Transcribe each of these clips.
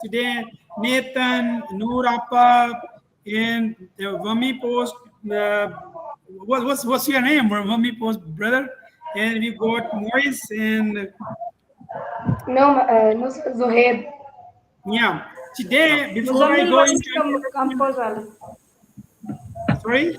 Today, Nathan, Noor Appa, and Vami Post. What's your name, Vami Post, brother? And we got Maurice and No, Zohaib. yeah. Today, before I Muzammil go was into compose wala. sorry.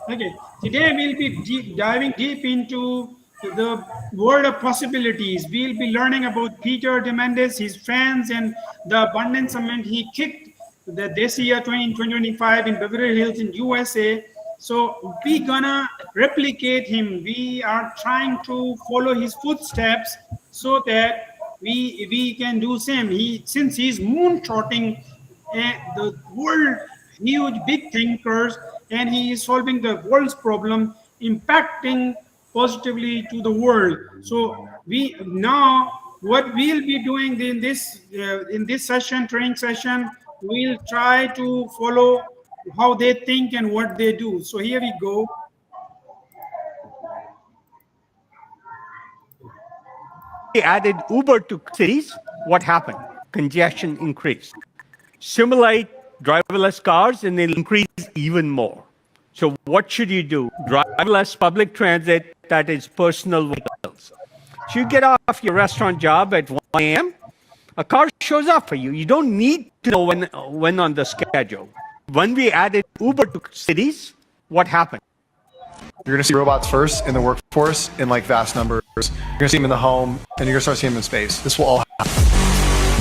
Okay, today we'll be diving deep into the world of possibilities. We'll be learning about Peter Diamandis, his friends, and the abundance summit he kicked this year 2025 in Beverly Hills in USA. So we gonna replicate him. We are trying to follow his footsteps so that we can do same. Since he's moonshotting the world huge big thinkers, and he is solving the world's problem, impacting positively to the world. So we now what we'll be doing in this session, training session, we'll try to follow how they think and what they do. So here we go. Added Uber to cities, what happened? Congestion increased. Simulate driverless cars and they'll increase even more. So what should you do? Driverless public transit that is personal vehicles. So you get off your restaurant job at 1 a.m., a car shows up for you. You don't need to know when on the schedule. When we added Uber to cities, what happened? You're going to see robots first in the workforce in like vast numbers. You're going to see them in the home, and you're going to start seeing them in space. This will all happen.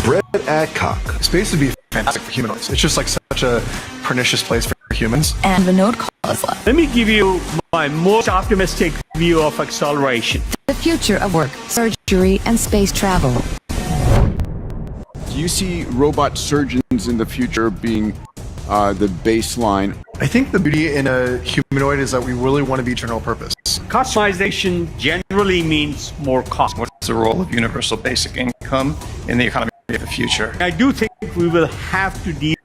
Brett Adcock. Space would be fantastic for humanoids. It's just like such a pernicious place for humans. And Vinod Khosla. Let me give you my most optimistic view of acceleration. The future of work, surgery, and space travel. Do you see robot surgeons in the future being the baseline? I think the beauty in a humanoid is that we really want to be general purpose. Customization generally means more cost. What's the role of universal basic income in the economy of the future? I do think we will have to deal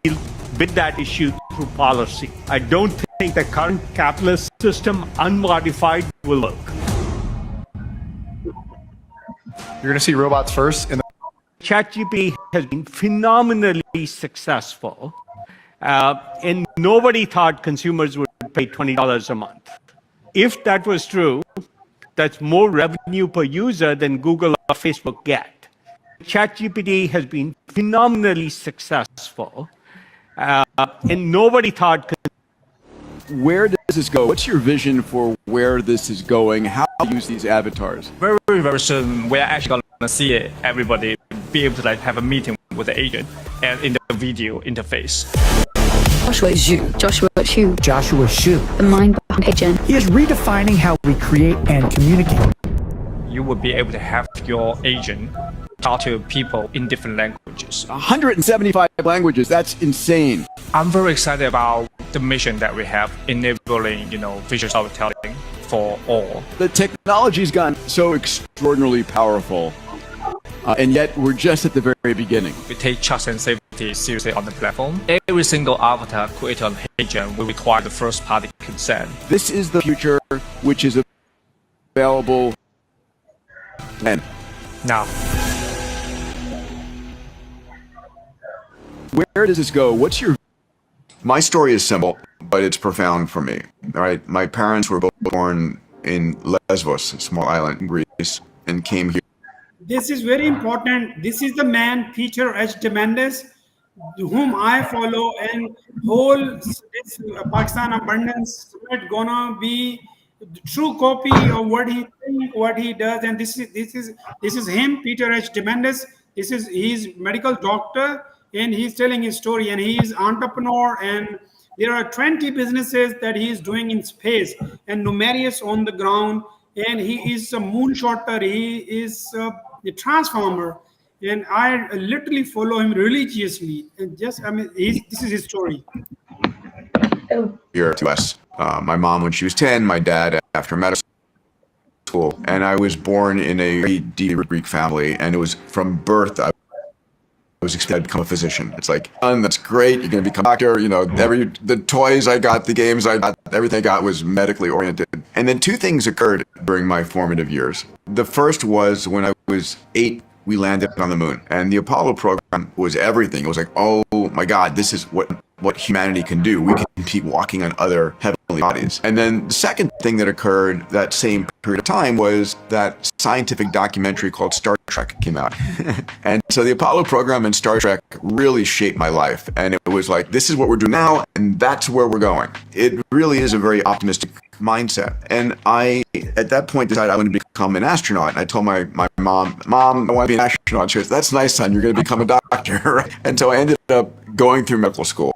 with that issue through policy. I don't think the current capitalist system, unmodified, will work. You're going to see robots first in the ChatGPT has been phenomenally successful, and nobody thought consumers would pay $20 a month. If that was true, that's more revenue per user than Google or Facebook get. ChatGPT has been phenomenally successful, and nobody thought. Where does this go? What's your vision for where this is going? How to use these avatars? Very, very soon, we're actually going to see it. Everybody be able to like have a meeting with the agent and in the video interface. Joshua Shu, the mind behind agent. He is redefining how we create and communicate. You will be able to have your agent talk to people in different languages. 175 languages, that's insane. I'm very excited about the mission that we have, enabling, visual storytelling for all. The technology's gotten so extraordinarily powerful, and yet we're just at the very beginning. We take trust and safety seriously on the platform. Every single avatar created on agent will require the first-party consent. This is the future which is available when? Now. Where does this go? What's your... My story is simple, but it's profound for me. All right, my parents were both born in Lesbos, a small island in Greece, and came here. This is very important. This is the man, Peter H. Diamandis, whom I follow, and whole this Pakistan Abundance Summit gonna be the true copy of what he thinks, what he does, and this is him, Peter H. Diamandis. He's medical doctor, and he's telling his story, and he's entrepreneur, and there are 20 businesses that he is doing in space, and numerous on the ground, and he is a moonshotter. He is a transformer, and I literally follow him religiously. And this is his story. Here to us. My mom when she was 10, my dad after medical school, and I was born in a very deep Greek family, and it was from birth I was expected to become a physician. It's like, that's great, you're going to become a doctor, the toys I got, the games I got, everything I got was medically oriented. And then two things occurred during my formative years. The first was when I was 8 we landed on the moon. And the Apollo program was everything. It was like, oh my God, this is what humanity can do. We can keep walking on other heavenly bodies. And then the second thing that occurred that same period of time was that scientific documentary called Star Trek came out. And so the Apollo program and Star Trek really shaped my life. And it was like, this is what we're doing now, and that's where we're going. It really is a very optimistic mindset. And I, at that point, decided I wanted to become an astronaut. And I told my mom, I want to be an astronaut. She goes, that's nice, son. You're going to become a doctor. And so I ended up going through medical school.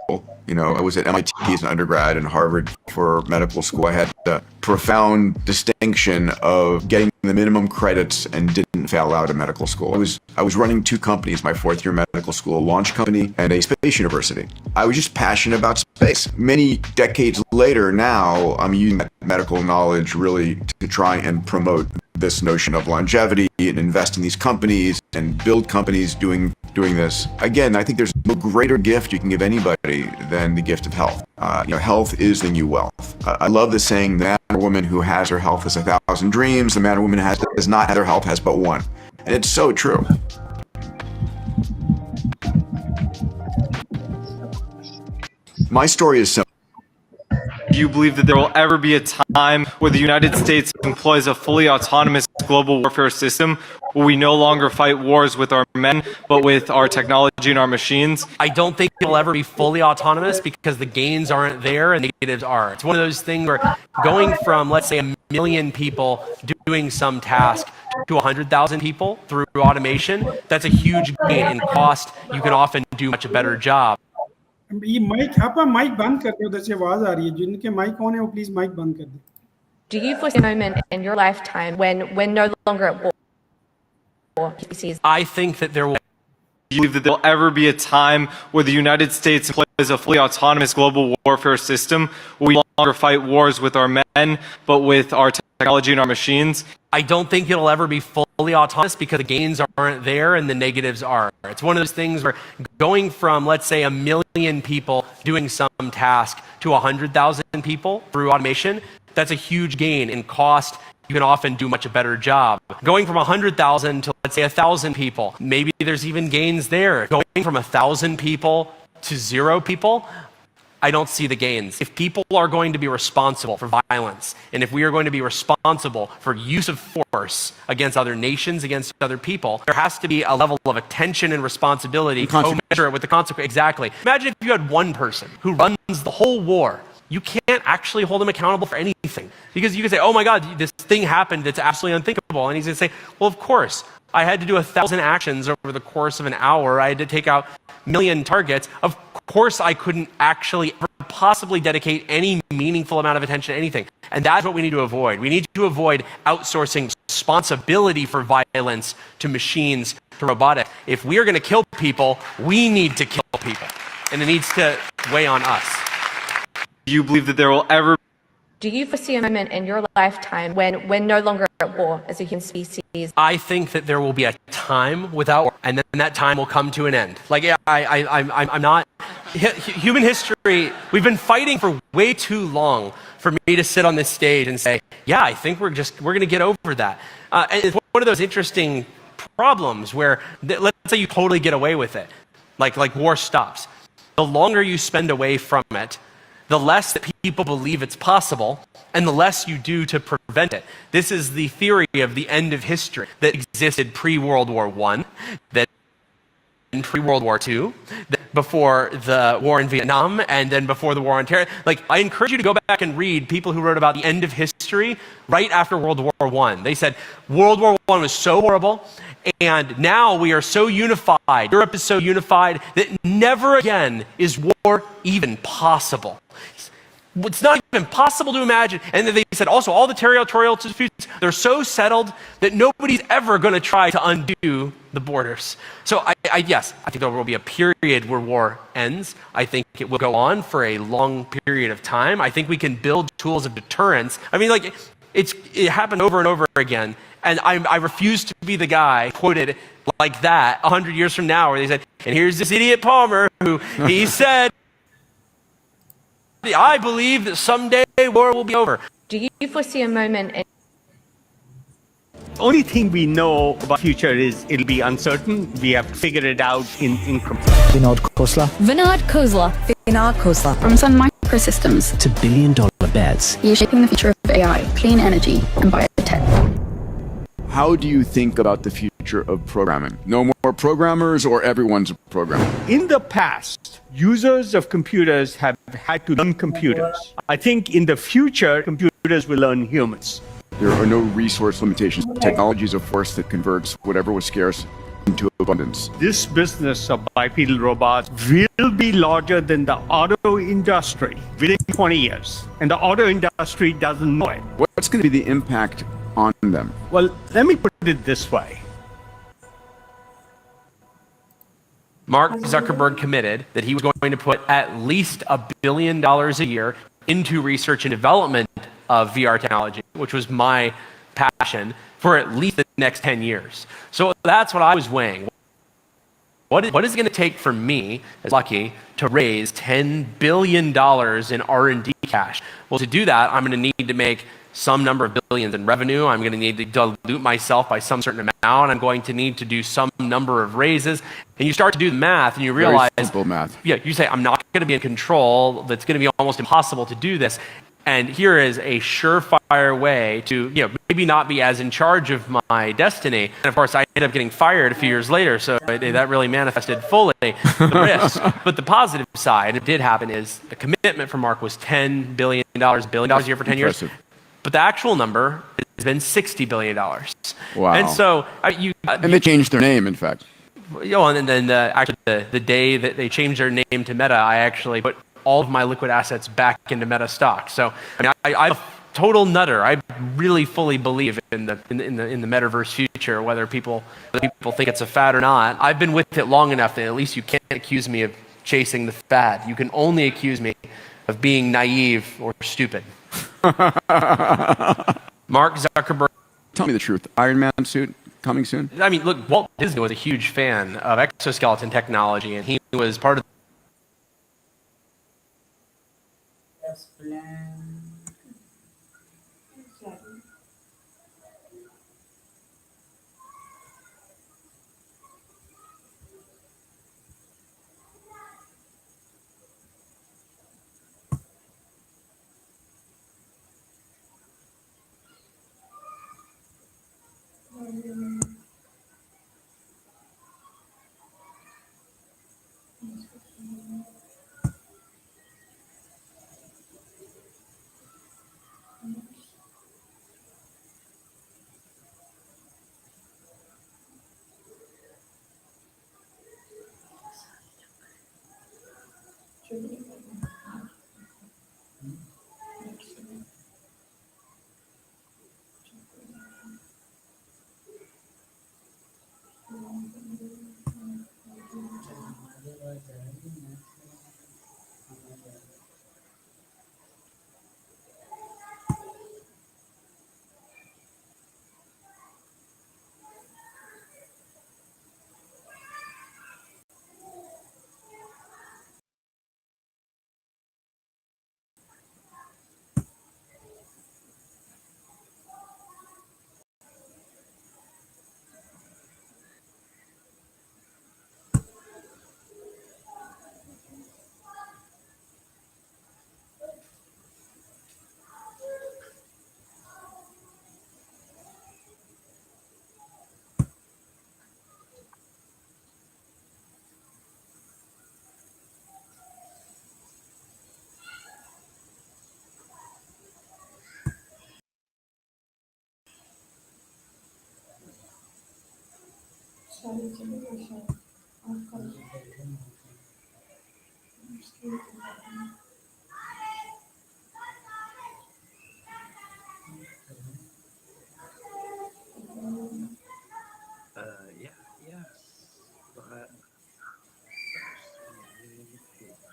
You know, I was at MIT as an undergrad and Harvard for medical school. I had the profound distinction of getting the minimum credits and didn't fail out of medical school. I was running two companies my fourth year medical school, a launch company and a space university. I was just passionate about space. Many decades later now, I'm using that medical knowledge really to try and promote this notion of longevity and invest in these companies and build companies doing this. Again, I think there's no greater gift you can give anybody than the gift of health. Health is the new wealth. I love the saying, the man or woman who has her health has 1,000 dreams. The man or woman who does not have her health has but one. And it's so true. My story is simple. Do you believe that there will ever be a time where the United States employs a fully autonomous global warfare system where we no longer fight wars with our men, but with our technology and our machines? I don't think it'll ever be fully autonomous because the gains aren't there and the negatives are. It's one of those things where going from, let's say, 1 million people doing some task to 100,000 people through automation, that's a huge gain in cost. You can often do much a better job. ये mic आप mic बंद कर दो, उधर से आवाज आ रही है. जिनके माइक ऑन है वो प्लीज माइक बंद कर दो. Do you foresee a moment in your lifetime when we're no longer at war? I think that there will. Do you believe that there will ever be a time where the United States employs a fully autonomous global warfare system where we no longer fight wars with our men, but with our technology and our machines? I don't think it'll ever be fully autonomous because the gains aren't there and the negatives are. It's one of those things where going from, let's say, 1 million people doing some task to 100,000 people through automation, that's a huge gain in cost. You can often do much a better job. Going from 100,000 to, let's say, 1,000 people, maybe there's even gains there. Going from 1,000 people to 0 people, I don't see the gains. If people are going to be responsible for violence, and if we are going to be responsible for use of force against other nations, against other people, there has to be a level of attention and responsibility to measure it with the consequence. Exactly. Imagine if you had one person who runs the whole war. You can't actually hold him accountable for anything. Because you can say, oh my God, this thing happened that's absolutely unthinkable. And he's going to say, well, of course, I had to do 1,000 actions over the course of an hour. I had to take out 1 million targets. Of course, I couldn't actually ever possibly dedicate any meaningful amount of attention to anything. And that's what we need to avoid. We need to avoid outsourcing responsibility for violence to machines, to robotics. If we are going to kill people, we need to kill people. And it needs to weigh on us. Do you believe that there will ever Do you foresee a moment in your lifetime when we're no longer at war as a human species? I think that there will be a time without war, and then that time will come to an end. Like, yeah, I'm not. Human history, we've been fighting for way too long for me to sit on this stage and say, yeah, I think we're going to get over that. And it's one of those interesting problems where, let's say you totally get away with it, like war stops. The longer you spend away from it, the less that people believe it's possible, and the less you do to prevent it. This is the theory of the end of history that existed pre-World War I, that in pre-World War II, before the war in Vietnam, and then before the war on terror. Like, I encourage you to go back and read people who wrote about the end of history right after World War I. They said, World War I was so horrible, and now we are so unified, Europe is so unified, that never again is war even possible. It's not even possible to imagine. And then they said also all the territorial disputes, they're so settled that nobody's ever going to try to undo the borders. So yes, I think there will be a period where war ends. I think it will go on for a long period of time. I think we can build tools of deterrence. I mean, like, it happened over and over again. And I refuse to be the guy quoted like that 100 years from now where they said, and here's this idiot Palmer who he said, I believe that someday war will be over. Do you foresee a moment in Only thing we know about future is it'll be uncertain. We have to figure it out in increments. Vinod Khosla. Vinod Khosla. Vinod Khosla. From Sun Microsystems. To billion-dollar bets. He is shaping the future of AI, clean energy, and biotech. How do you think about the future of programming? No more programmers, or everyone's a programmer? In the past, users of computers have had to learn computers. I think in the future, computers will learn humans. There are no resource limitations. Technology is a force that converts whatever was scarce into abundance. This business of bipedal robots will be larger than the auto industry within 20 years. And the auto industry doesn't know it. What's going to be the impact on them? Well, let me put it this way. Mark Zuckerberg committed that he was going to put at least $1 billion a year into research and development of VR technology, which was my passion, for at least the next 10 years. So that's what I was weighing. What is it going to take for me, as lucky, to raise $10 billion in R&D cash? Well, to do that, I'm going to need to make some number of billions in revenue. I'm going to need to dilute myself by some certain amount. I'm going to need to do some number of raises. And you start to do the math and you realize— Very simple math. Yeah, you say, I'm not going to be in control. That's going to be almost impossible to do this. And here is a surefire way to, maybe not be as in charge of my destiny. And of course, I ended up getting fired a few years later, so that really manifested fully the risk. But the positive side, it did happen, is the commitment from Mark was $10 billion, $1 billion a year for 10 years. But the actual number has been $60 billion. Wow. And so and they changed their name, in fact. And then actually the day that they changed their name to Meta, I actually put all of my liquid assets back into Meta stock. So I'm a total nutter. I really fully believe in the metaverse future, whether people think it's a fad or not. I've been with it long enough that at least you can't accuse me of chasing the fad. You can only accuse me of being naive or stupid. Mark Zuckerberg. Tell me the truth. Iron Man suit coming soon? I mean, look, Walt Disney was a huge fan of exoskeleton technology, and he was part of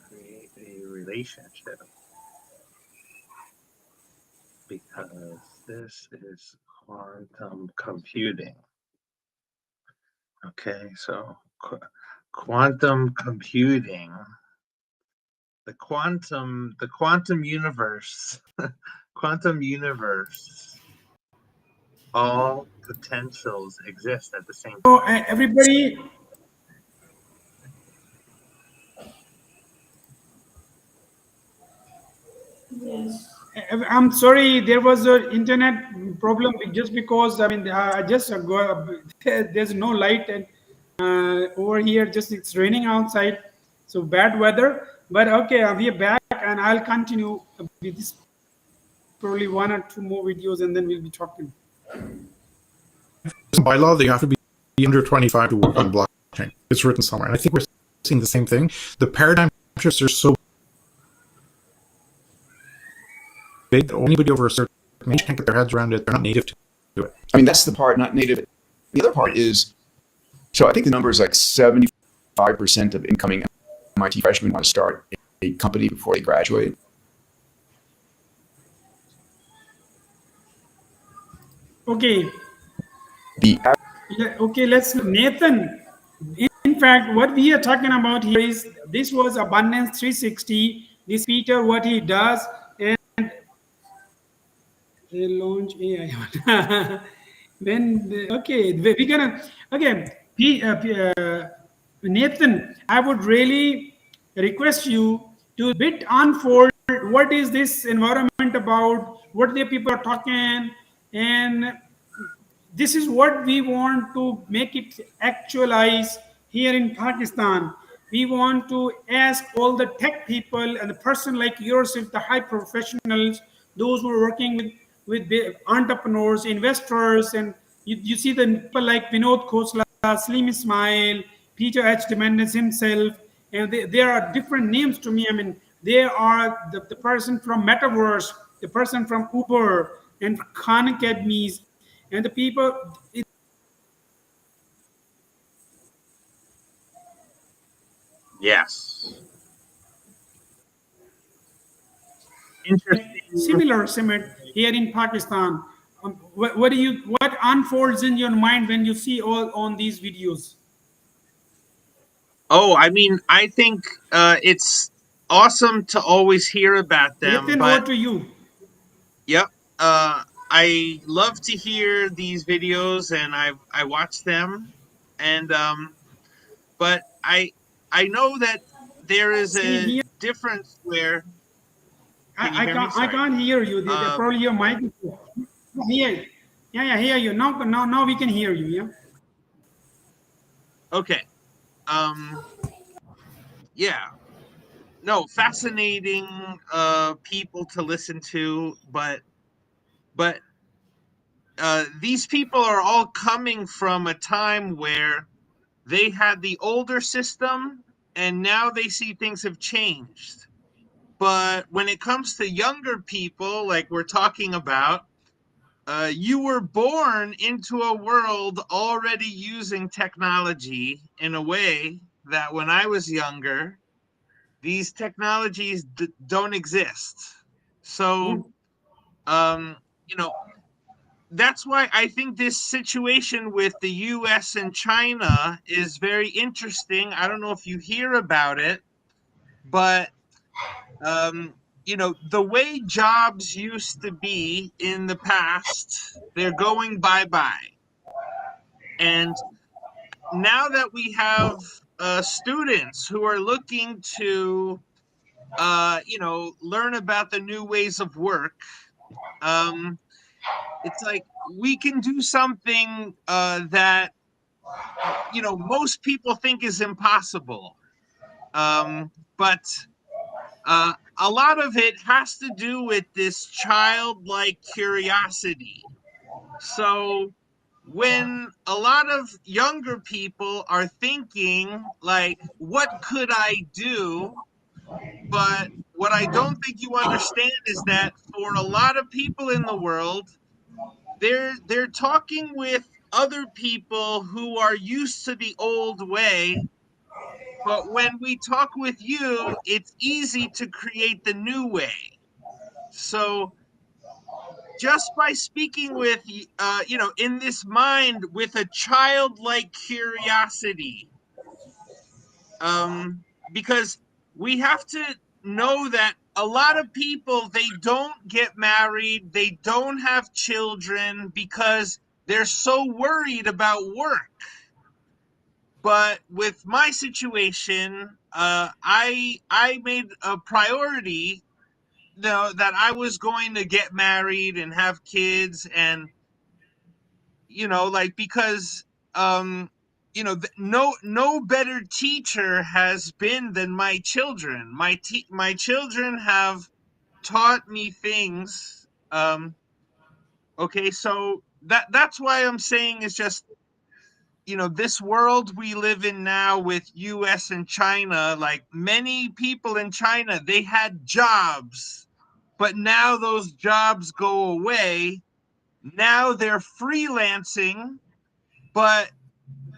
create a relationship, because this is quantum computing. Okay, so quantum computing, the quantum universe, quantum universe all potentials exist at the same So time. everybody, I'm sorry, there was an internet problem just because I mean I just go, there's no light and over here just it's raining outside, so bad weather. But okay, we are back and I'll continue with this probably one or two more videos and then we'll be talking. By law that you have to be under 25 to work on blockchain. It's written somewhere. And I think we're seeing the same thing. The paradigm shifts are so big that anybody over a certain age can't get their heads around it. They're not native to it. I mean, that's the part, not native. The other part is, so I think the number is like 75% of incoming MIT freshmen want to start a company before they graduate. Okay. The Yeah, okay, let's Nathan. In fact, what we are talking about here is this was Abundance 360. This Peter, what he does, and they launch AI. Okay, we're gonna okay. Nathan, I would really request you to bit unfold what is this environment about, what the people are talking, and this is what we want to make it actualize here in Pakistan. We want to ask all the tech people and the person like yourself, the high professionals, those who are working with the entrepreneurs, investors, and you see the people like Vinod Khosla, Slim Ismail, Peter H. Diamandis himself, and there are different names to me. I mean, they are the person from Metaverse, the person from Uber, and Khan Academies, and the people. Yes. Interesting. Similar summit here in Pakistan. What unfolds in your mind when you see all on these videos? Oh, I mean, I think it's awesome to always hear about them, Nathan, over but to you. yep, I love to hear these videos and I watch them, and but I know that there is Same a here. difference where. Can you I hear me? can't I Sorry. can't hear you. Probably your mic. Here. Yeah, hear you. Now we can hear you. Yeah. Okay. Yeah. No, fascinating people to listen to, but these people are all coming from a time where they had the older system and now they see things have changed. But when it comes to younger people, like we're talking about, you were born into a world already using technology in a way that when I was younger, these technologies don't exist. Yeah. So, you know, that's why I think this situation with the US and China is very interesting. I don't know if you hear about it, but the way jobs used to be in the past, they're going bye-bye. And now that we have students who are looking to learn about the new ways of work, it's like we can do something that most people think is impossible. But a lot of it has to do with this childlike curiosity. So when a lot of younger people are thinking like, what could I do? But what I don't think you understand is that for a lot of people in the world, they're talking with other people who are used to the old way. But when we talk with you, it's easy to create the new way. So just by speaking with in this mind with a childlike curiosity, because we have to know that a lot of people, they don't get married, they don't have children because they're so worried about work. But with my situation, I made a priority, that I was going to get married and have kids, and like, because no better teacher has been than my children. My children have taught me things. Okay, so that's why I'm saying it's just, this world we live in now with US and China, like, many people in China, they had jobs, but now those jobs go away. Now they're freelancing, but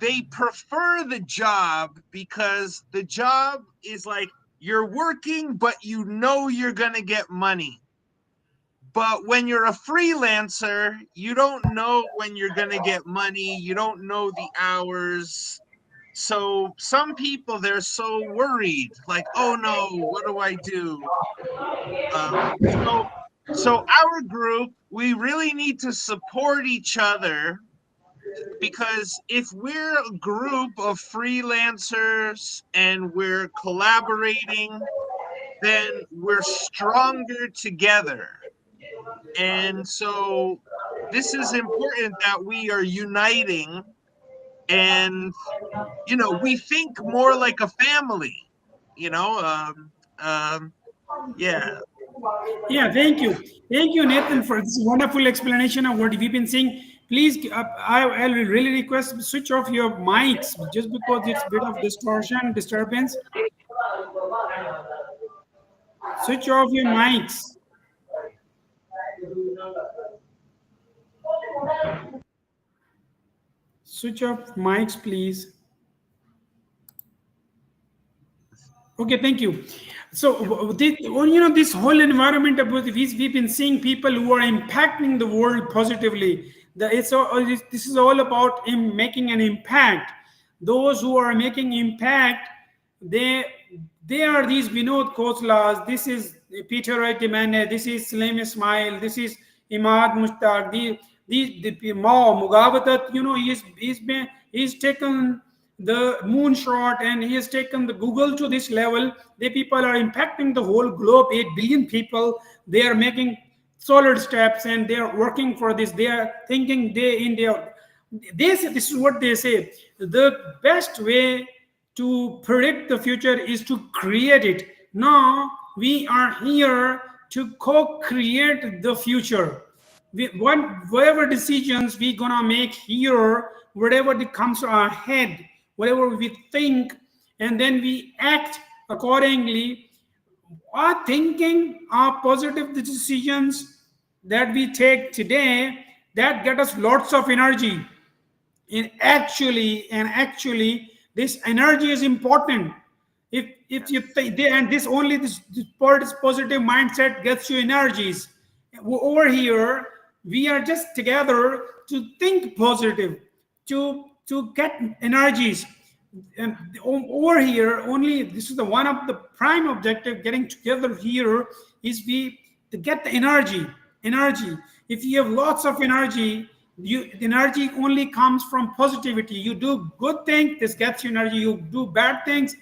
they prefer the job because the job is like, you're working, but you're going to get money. But when you're a freelancer, you don't know when you're going to get money. You don't know the hours. So some people, they're so worried, like, oh no, what do I do? So our group, we really need to support each other, because if we're a group of freelancers and we're collaborating, then we're stronger together. And so this is important, that we are uniting, and we think more like a family. Yeah. Yeah, thank you, Nathan, for this wonderful explanation of what we've been saying. Please, I will really request switch off your mics, just because it's a bit of distortion, disturbance. Switch off your mics. Switch off mics, please. Okay, thank you. So, this whole environment about we've been seeing people who are impacting the world positively. This is all about making an impact. Those who are making impact, they are these Vinod Khoslas. This is Peter Demane. This is Salim Ismail. This is Imad Mushtaq. The Mao Mugabatat. He's taken the moonshot, and he has taken the Google to this level. The people are impacting the whole globe. 8 billion people. They are making solid steps, and they are working for this. They are thinking day in, day out. This is what they say. The best way to predict the future is to create it. Now we are here to co-create the future. Whatever decisions we gonna make here, whatever that comes to our head, whatever we think, and then we act accordingly. Our thinking, our positive decisions that we take today, that get us lots of energy. And actually, this energy is important. If you think, and this positive mindset gets you energies. Over here, we are just together to think positive, to get energies. And over here, only this is the one of the prime objective. Getting together here is to get the energy. If you have lots of energy, the energy only comes from positivity. You do good things, this gets you energy. You do bad things,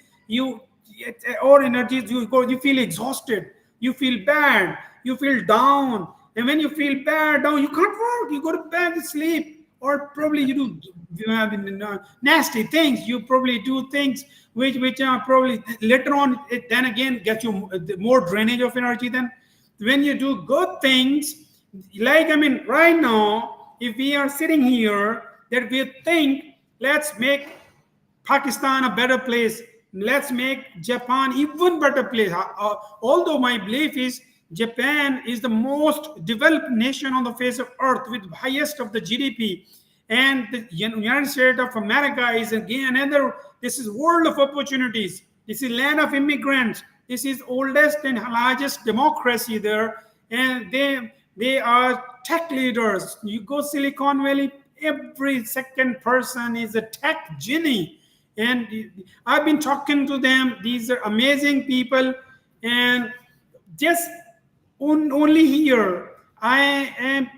or energies, you feel exhausted, you feel bad, you feel down. And when you feel bad, down, you can't work, you go to bed, sleep, or probably you do nasty things. You probably do things which are probably later on, it then again gets you more drainage of energy. Then when you do good things, like right now, if we are sitting here, that we think, let's make Pakistan a better place, let's make Japan even better place. Although my belief is Japan is the most developed nation on the face of earth, with highest of the GDP, and the United States of America is again another. This is world of opportunities. This is land of immigrants. This is oldest and largest democracy there, and they are tech leaders. You go Silicon Valley, every second person is a tech genie. And I've been talking to them. These are amazing people. And just only here, I am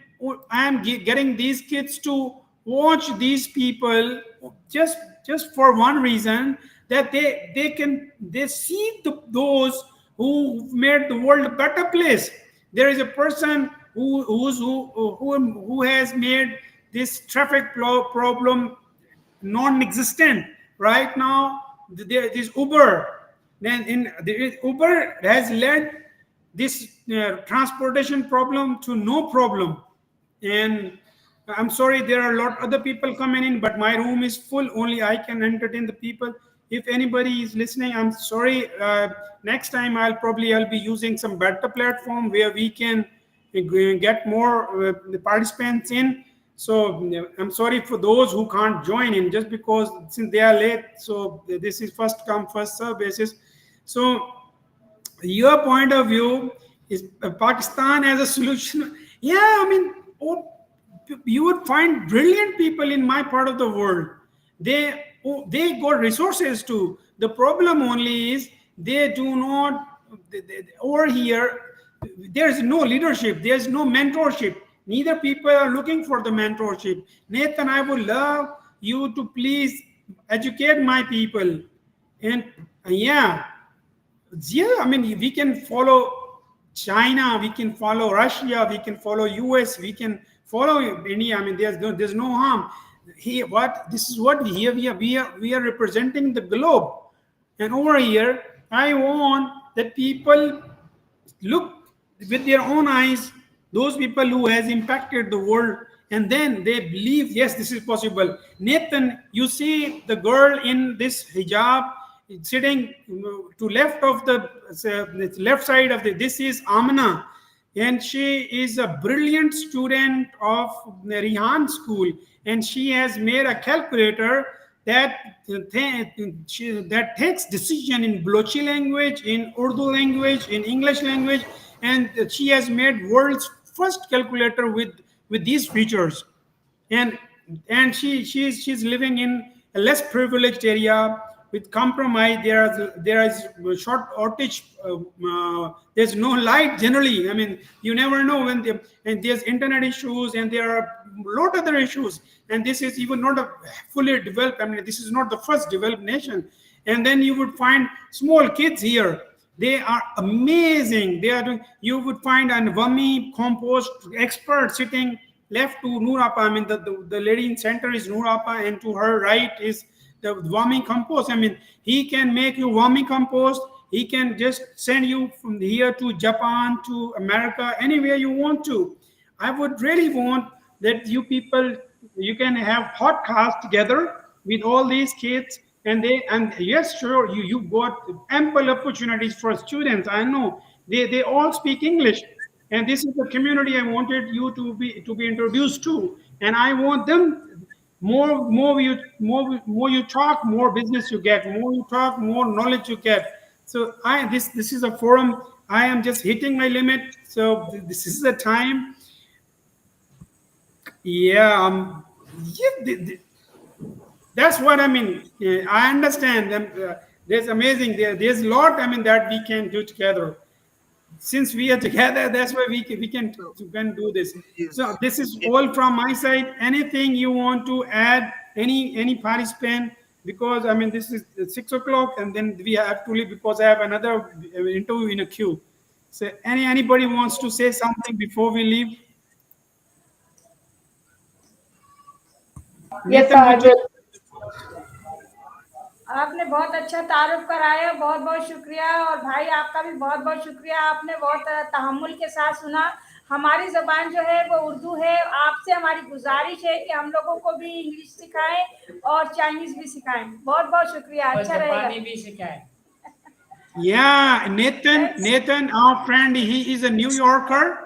I am getting these kids to watch these people just for one reason, that they see those who made the world a better place. There is a person who has made this traffic problem non-existent. Right now there is Uber. Then Uber has led this transportation problem to no problem. And I'm sorry, there are a lot other people coming in, but my room is full. Only I can entertain the people. If anybody is listening, I'm sorry. Next time I'll be using some better platform where we can get more participants in. So I'm sorry for those who can't join in just because since they are late. So this is first come first serve basis. So your point of view is Pakistan as a solution. Yeah, I mean, you would find brilliant people in my part of the world. They got resources too. The problem only is they do not. Over here, there's no leadership. There's no mentorship. Neither people are looking for the mentorship. Nathan, I would love you to please educate my people. And yeah, yeah, I mean, we can follow China, we can follow Russia, we can follow US, we can follow India. I mean, there's no harm. Here, what this is what we are representing the globe, and over here, I want that people look with their own eyes those people who has impacted the world, and then they believe yes, this is possible. Nathan, you see the girl in this hijab sitting to left of the left side of the, this is Amna, and she is a brilliant student of Rihan school, and she has made a calculator that that takes decision in Blochi language, in Urdu language, in English language, and she has made world's first calculator with these features. and she's living in a less privileged area with compromise. There is short outage. There's no light generally. I mean, you never know and there's internet issues, and there are a lot of other issues. And this is even not a fully developed. I mean, this is not the first developed nation. And then you would find small kids here. They are amazing. They are doing. You would find an Vami compost expert sitting left to Noorapa. I mean, the lady in center is Noorapa, and to her right is the Vami compost. I mean, he can make you Vami compost. He can just send you from here to Japan, to America, anywhere you want to. I would really want that you people, you can have podcast together with all these kids, and yes, sure, you got ample opportunities for students. I know they all speak English, and this is the community I wanted you to be introduced to. And I want them more you talk, more business you get. More you talk, more knowledge you get. So this is a forum. I am just hitting my limit. So this is the time. Yeah, that's what I mean. I understand. There's amazing. There's a lot. I mean, that we can do together. Since we are together, that's why we can do this. So this is all from my side. Anything you want to add? Any participant? Because I mean, this is 6 o'clock, and then we have to leave because I have another interview in a queue. So anybody wants to say something before we leave? Yes, Nathan, I would you? will. आपने बहुत अच्छा तारुफ कराया, बहुत बहुत शुक्रिया। और भाई आपका भी बहुत बहुत शुक्रिया, आपने बहुत तहम्मुल के साथ सुना। हमारी ज़बान जो है वो उर्दू है। आपसे हमारी गुजारिश है कि हम लोगों को भी इंग्लिश सिखाएं और चाइनीज़ भी सिखाएं। बहुत बहुत शुक्रिया, अच्छा रहेगा। भी सिखाएं। Yeah, Nathan, our friend, he is a New Yorker.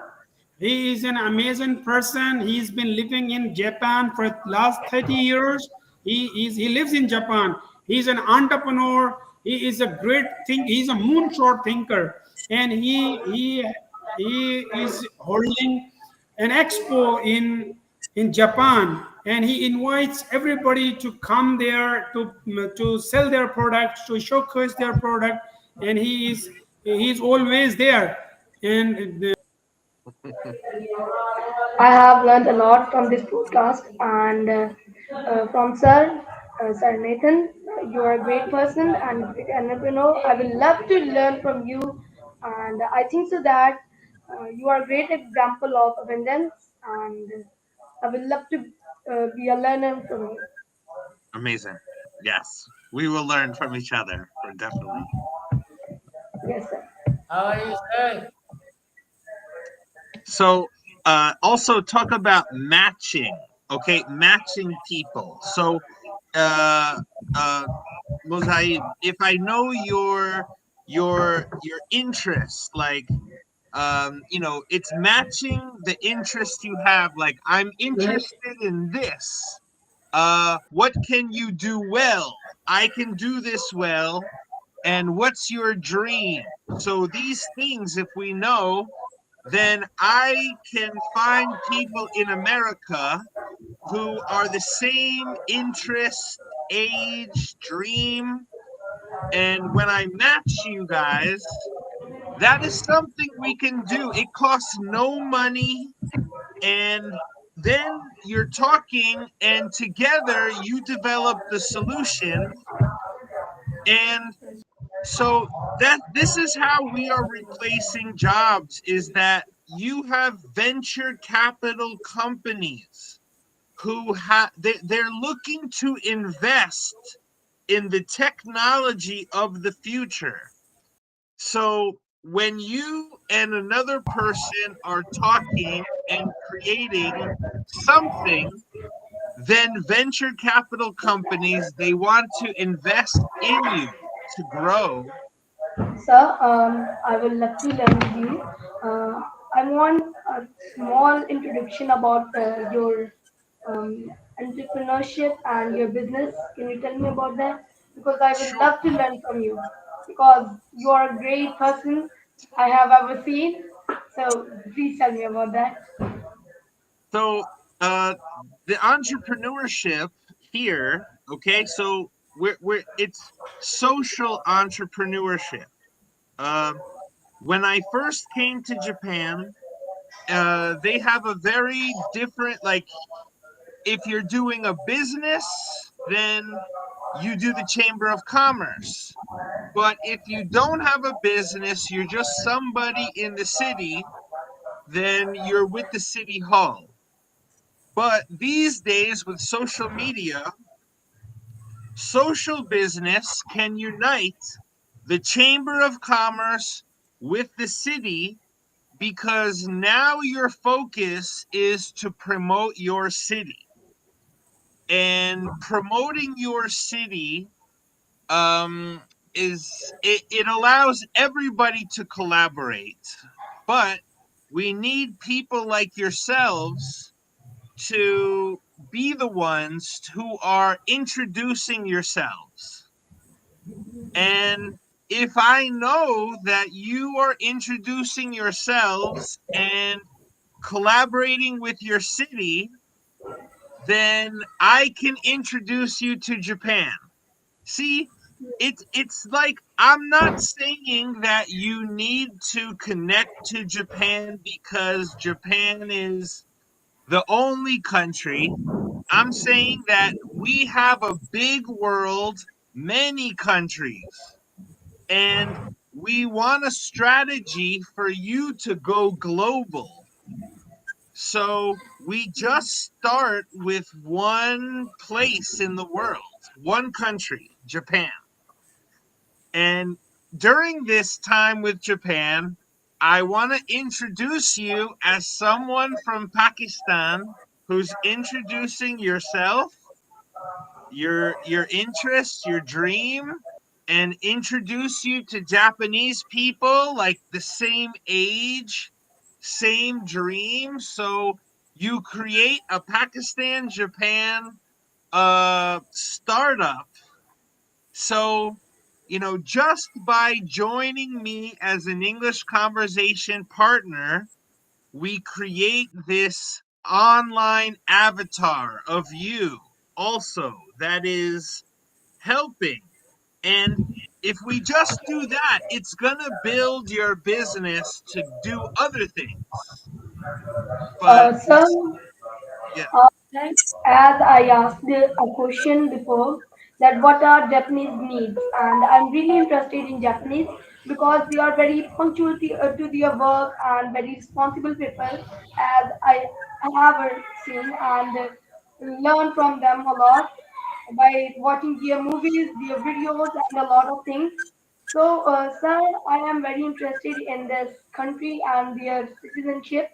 He is an amazing person. He's been living in Japan for the last 30 years. He lives in Japan. He's an entrepreneur. He is a great think. He's a moonshot thinker, and he is holding an expo in Japan, and he invites everybody to come there to sell their products, to showcase their product, and he's always there. And I have learned a lot from this podcast and from Sir Nathan. You are a great person and great entrepreneur. I will love to learn from you, and I think so that you are a great example of abundance, and I will love to be a learner from you. Amazing. Yes, we will learn from each other, for definitely. Yes, sir. So, also talk about matching. Okay, matching people. So, uh, uh, Mozaib, if I know your interests, like it's matching the interest you have. Like, I'm interested in this. What can you do well? I can do this well. And what's your dream? So these things, if we know, then I can find people in America who are the same interest, age, dream. And when I match you guys, that is something we can do. It costs no money. And then you're talking, and together you develop the solution. And so that this is how we are replacing jobs, is that you have venture capital companies who they're looking to invest in the technology of the future. So when you and another person are talking and creating something, then venture capital companies, they want to invest in you to grow. Sir, I will love to learn with you. I want a small introduction about your entrepreneurship and your business. Can you tell me about that? Because I would Sure. love to learn from you. Because you are a great person I have ever seen. So please tell me about that. So the entrepreneurship here, okay, so we're it's social entrepreneurship. When I first came to Japan, they have a very different, like, if you're doing a business, then you do the Chamber of Commerce. But if you don't have a business, you're just somebody in the city, then you're with the city hall. But these days, with social media, social business can unite the Chamber of Commerce with the city, because now your focus is to promote your city. And promoting your city it allows everybody to collaborate. But we need people like yourselves to be the ones who are introducing yourselves. And if I know that you are introducing yourselves and collaborating with your city, then I can introduce you to Japan. See, it's like, I'm not saying that you need to connect to Japan because Japan is the only country. I'm saying that we have a big world, many countries, and we want a strategy for you to go global. So we just start with one place in the world, one country, Japan. And during this time with Japan, I want to introduce you as someone from Pakistan who's introducing yourself, your interests, your dream, and introduce you to Japanese people like the same age, same dream. So you create a Pakistan Japan startup. So, just by joining me as an English conversation partner, we create this online avatar of you also that is helping. And if we just do that, it's going to build your business to do other things. But Sir, yeah. uh, as I asked a question before, that what are Japanese needs, and I'm really interested in Japanese because they are very punctual to their work and very responsible people, as I have seen and learn from them a lot by watching their movies, their videos, and a lot of things. So, sir, I am very interested in this country and their citizenships.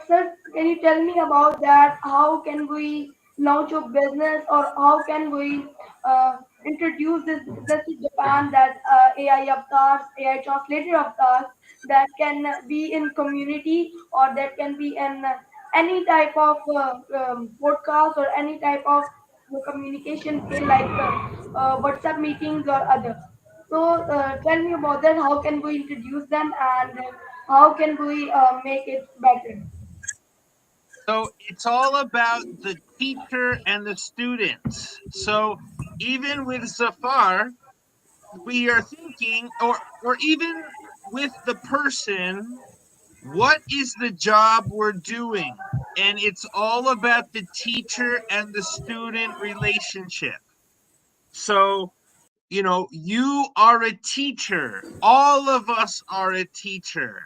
Sir, can you tell me about that? How can we launch a business, or how can we introduce this business to Japan, that AI avatars, AI translator avatars that can be in community, or that can be in any type of podcast, or any type of communication skill like WhatsApp meetings or other. So tell me about that. How can we introduce them, and how can we make it better? So it's all about the teacher and the students. So even with Zafar, we are thinking, or even with the person, what is the job we're doing? And it's all about the teacher and the student relationship. So, you are a teacher. All of us are a teacher.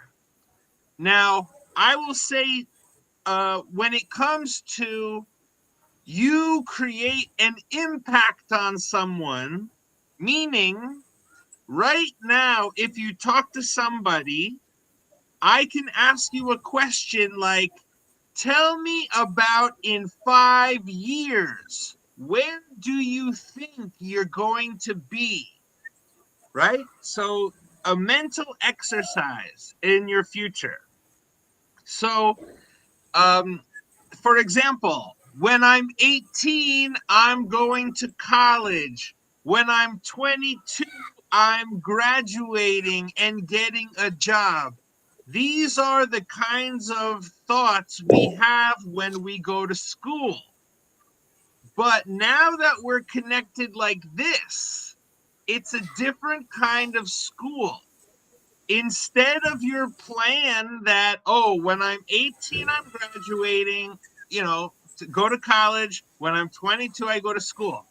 Now, I will say, when it comes to you create an impact on someone, meaning right now, if you talk to somebody, I can ask you a question like, tell me about in 5 years, where do you think you're going to be? Right? So, a mental exercise in your future. So, um, for example, when I'm 18, I'm going to college. When I'm 22, I'm graduating and getting a job. These are the kinds of thoughts we have when we go to school. But now that we're connected like this, it's a different kind of school. Instead of your plan that, oh, when I'm 18, I'm graduating, to go to college. When I'm 22, I go to school.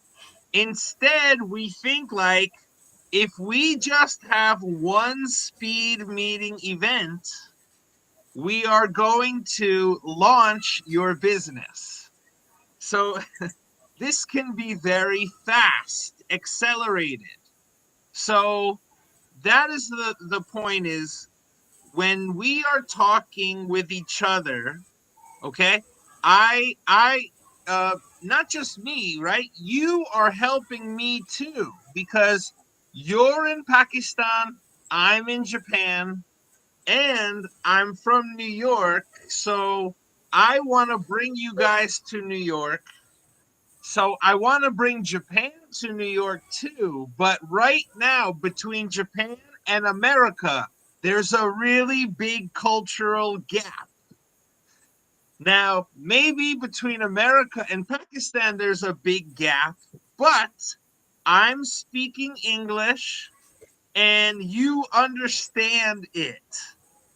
Instead, we think like, if we just have one speed meeting event, we are going to launch your business. So this can be very fast, accelerated. So that is the point is, when we are talking with each other, okay, I not just me, right? You are helping me too, because you're in Pakistan, I'm in Japan, and I'm from New York. So I want to bring you guys to New York. So I want to bring Japan to New York too. But right now, between Japan and America, there's a really big cultural gap. Now, maybe between America and Pakistan, there's a big gap, but I'm speaking English and you understand it.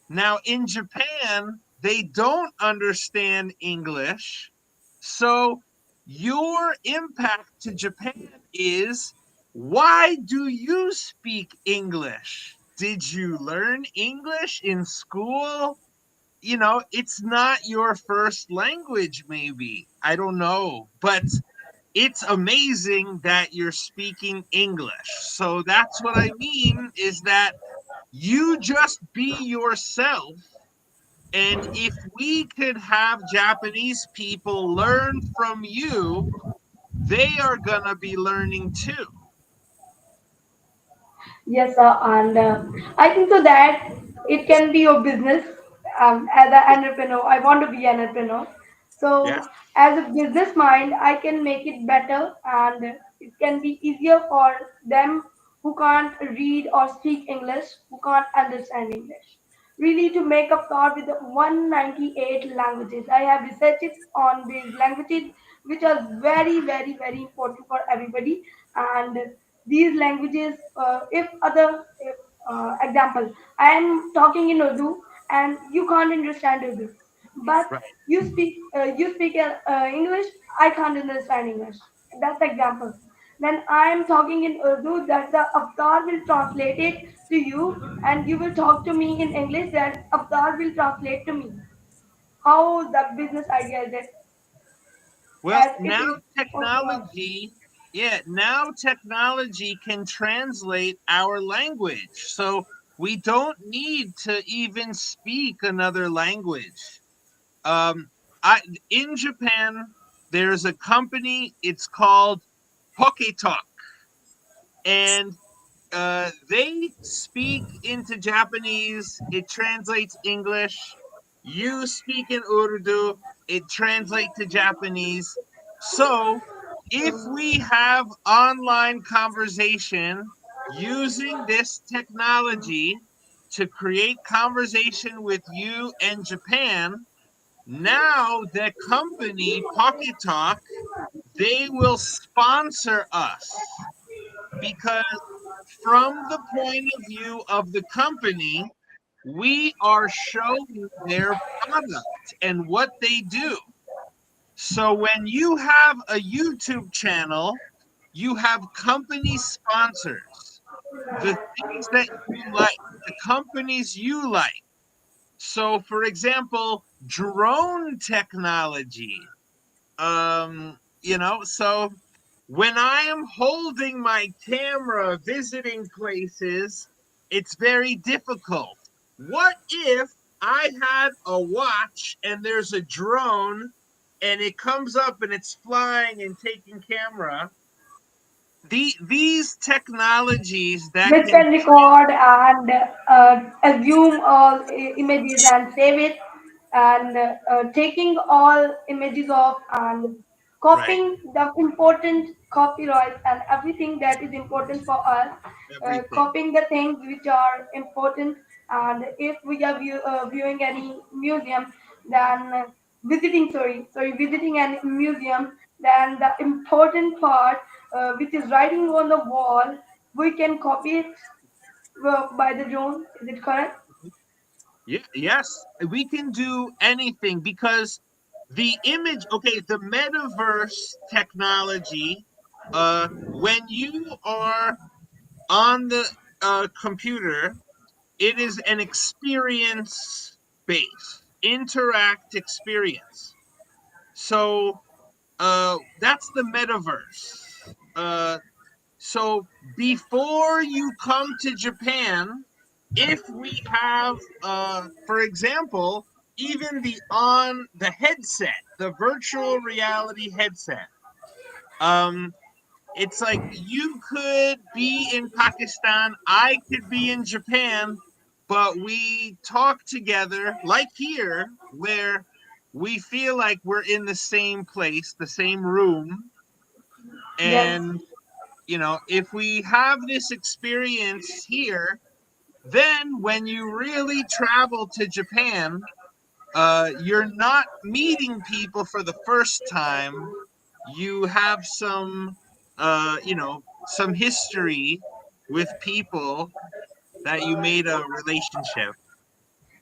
Now, in Japan, they don't understand English. So, your impact to Japan is, why do you speak English? Did you learn English in school? It's not your first language, maybe. I don't know. But it's amazing that you're speaking English. So that's what I mean, is that you just be yourself. And if we could have Japanese people learn from you, they are going to be learning too. Yes, sir, and I think so that it can be your business. As an entrepreneur, I want to be an entrepreneur. Yes. So, as a business mind, I can make it better, and it can be easier for them who can't read or speak English, who can't understand English. Really, to make a card with the 198 languages. I have researched on these languages, which are very, very, very important for everybody, and these languages, if example, I am talking in Urdu, and you can't understand Urdu. But Right. you speak English, I can't understand English. That's the example. Then I am talking in Urdu, that the avatar will translate it to you, and you will talk to me in English, that avatar will translate to me. How the business idea is it? Well, As it now is also. technology, yeah, now technology can translate our language. So we don't need to even speak another language. Um, I in Japan, there's a company. It's called Poketalk, and they speak into Japanese. It translates English. You speak in Urdu. It translates to Japanese. So if we have online conversation using this technology to create conversation with you and Japan, now the company Pocket Talk, they will sponsor us because from the point of view of the company, we are showing their product and what they do. So when you have a YouTube channel, you have company sponsors, the things that you like, the companies you like. So for example, drone technology. So when I am holding my camera visiting places, it's very difficult. What if I had a watch and there's a drone and it comes up and it's flying and taking camera? These technologies that Which can can record and assume all images and save it, and taking all images of and right copying the important copyrights and everything that is important for us, everything. copying the things which are important. And if we are viewing any museum, then visiting any museum, then the important part, which is writing on the wall, we can copy it by the drone. Is it correct? Yeah, yes, we can do anything because the image, okay, the metaverse technology, when you are on the computer, it is an experience based, interact experience. So that's the metaverse. So before you come to Japan, if we have, for example, even the headset, the virtual reality headset, um, it's like you could be in Pakistan, I could be in Japan, but we talk together like here, where we feel like we're in the same place, the same room, Yes. and if we have this experience here, then when you really travel to Japan, you're not meeting people for the first time. You have some history with people that you made a relationship.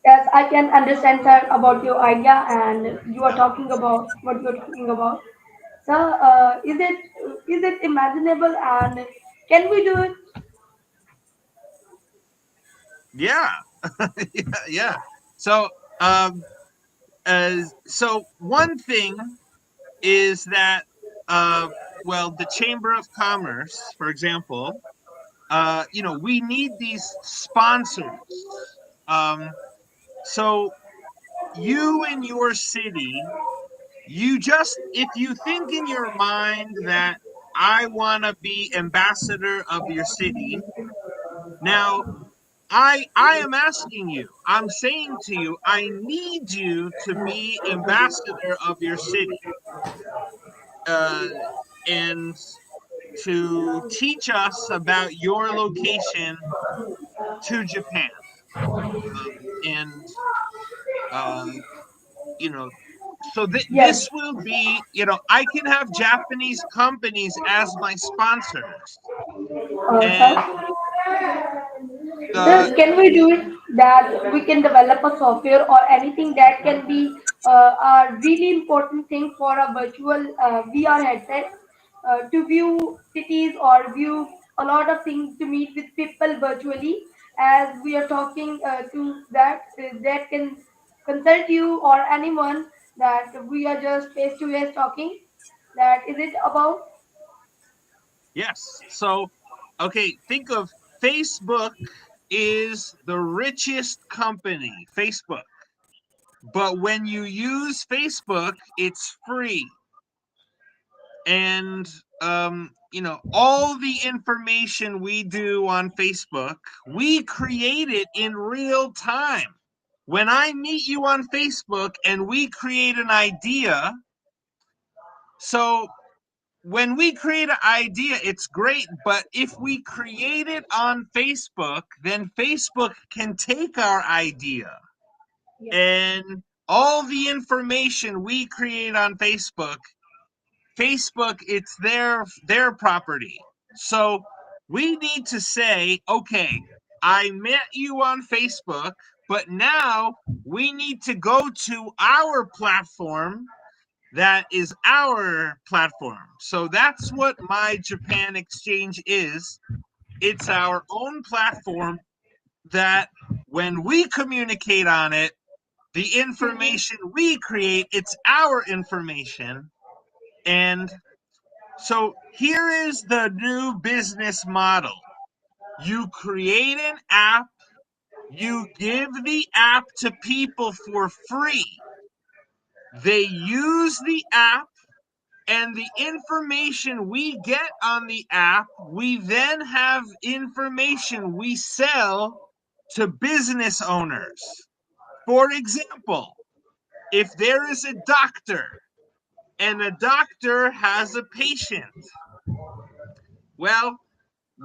Yes, I can understand, sir, about your idea, and you are talking about what you're talking about. So, is it imaginable, and can we do it? Yeah, yeah, yeah. So, um, so one thing is that, uh, well, the Chamber of Commerce, for example, we need these sponsors. So you in your city, if you think in your mind that I want to be ambassador of your city, now I am asking you, I'm saying to you, I need you to be ambassador of your city, uh, and to teach us about your location to Japan. And uh, you know, so Yes. this will be, I can have Japanese companies as my sponsors, and Sir, the sir, can we do it? that we can develop a software or anything that can be a really important thing for a virtual VR headset to view cities or view a lot of things to meet with people virtually as we are talking to that can consult you or anyone that we are just face to face talking that is it about. Yes. So, okay, think of Facebook is the richest company, Facebook. But when you use Facebook, it's free. And all the information we do on Facebook, we create it in real time. When I meet you on Facebook and we create an idea, so when we create an idea, it's great, but if we create it on Facebook, then Facebook can take our idea and all the information we create on Facebook, it's their property. So we need to say, okay, I met you on Facebook, but now we need to go to our platform that is our platform. So that's what My Japan Exchange is. It's our own platform that when we communicate on it, the information we create, it's our information. And so here is the new business model. You create an app, you give the app to people for free. They use the app, and the information we get on the app, we then have information we sell to business owners. For example, if there is a doctor and a doctor has a patient, well,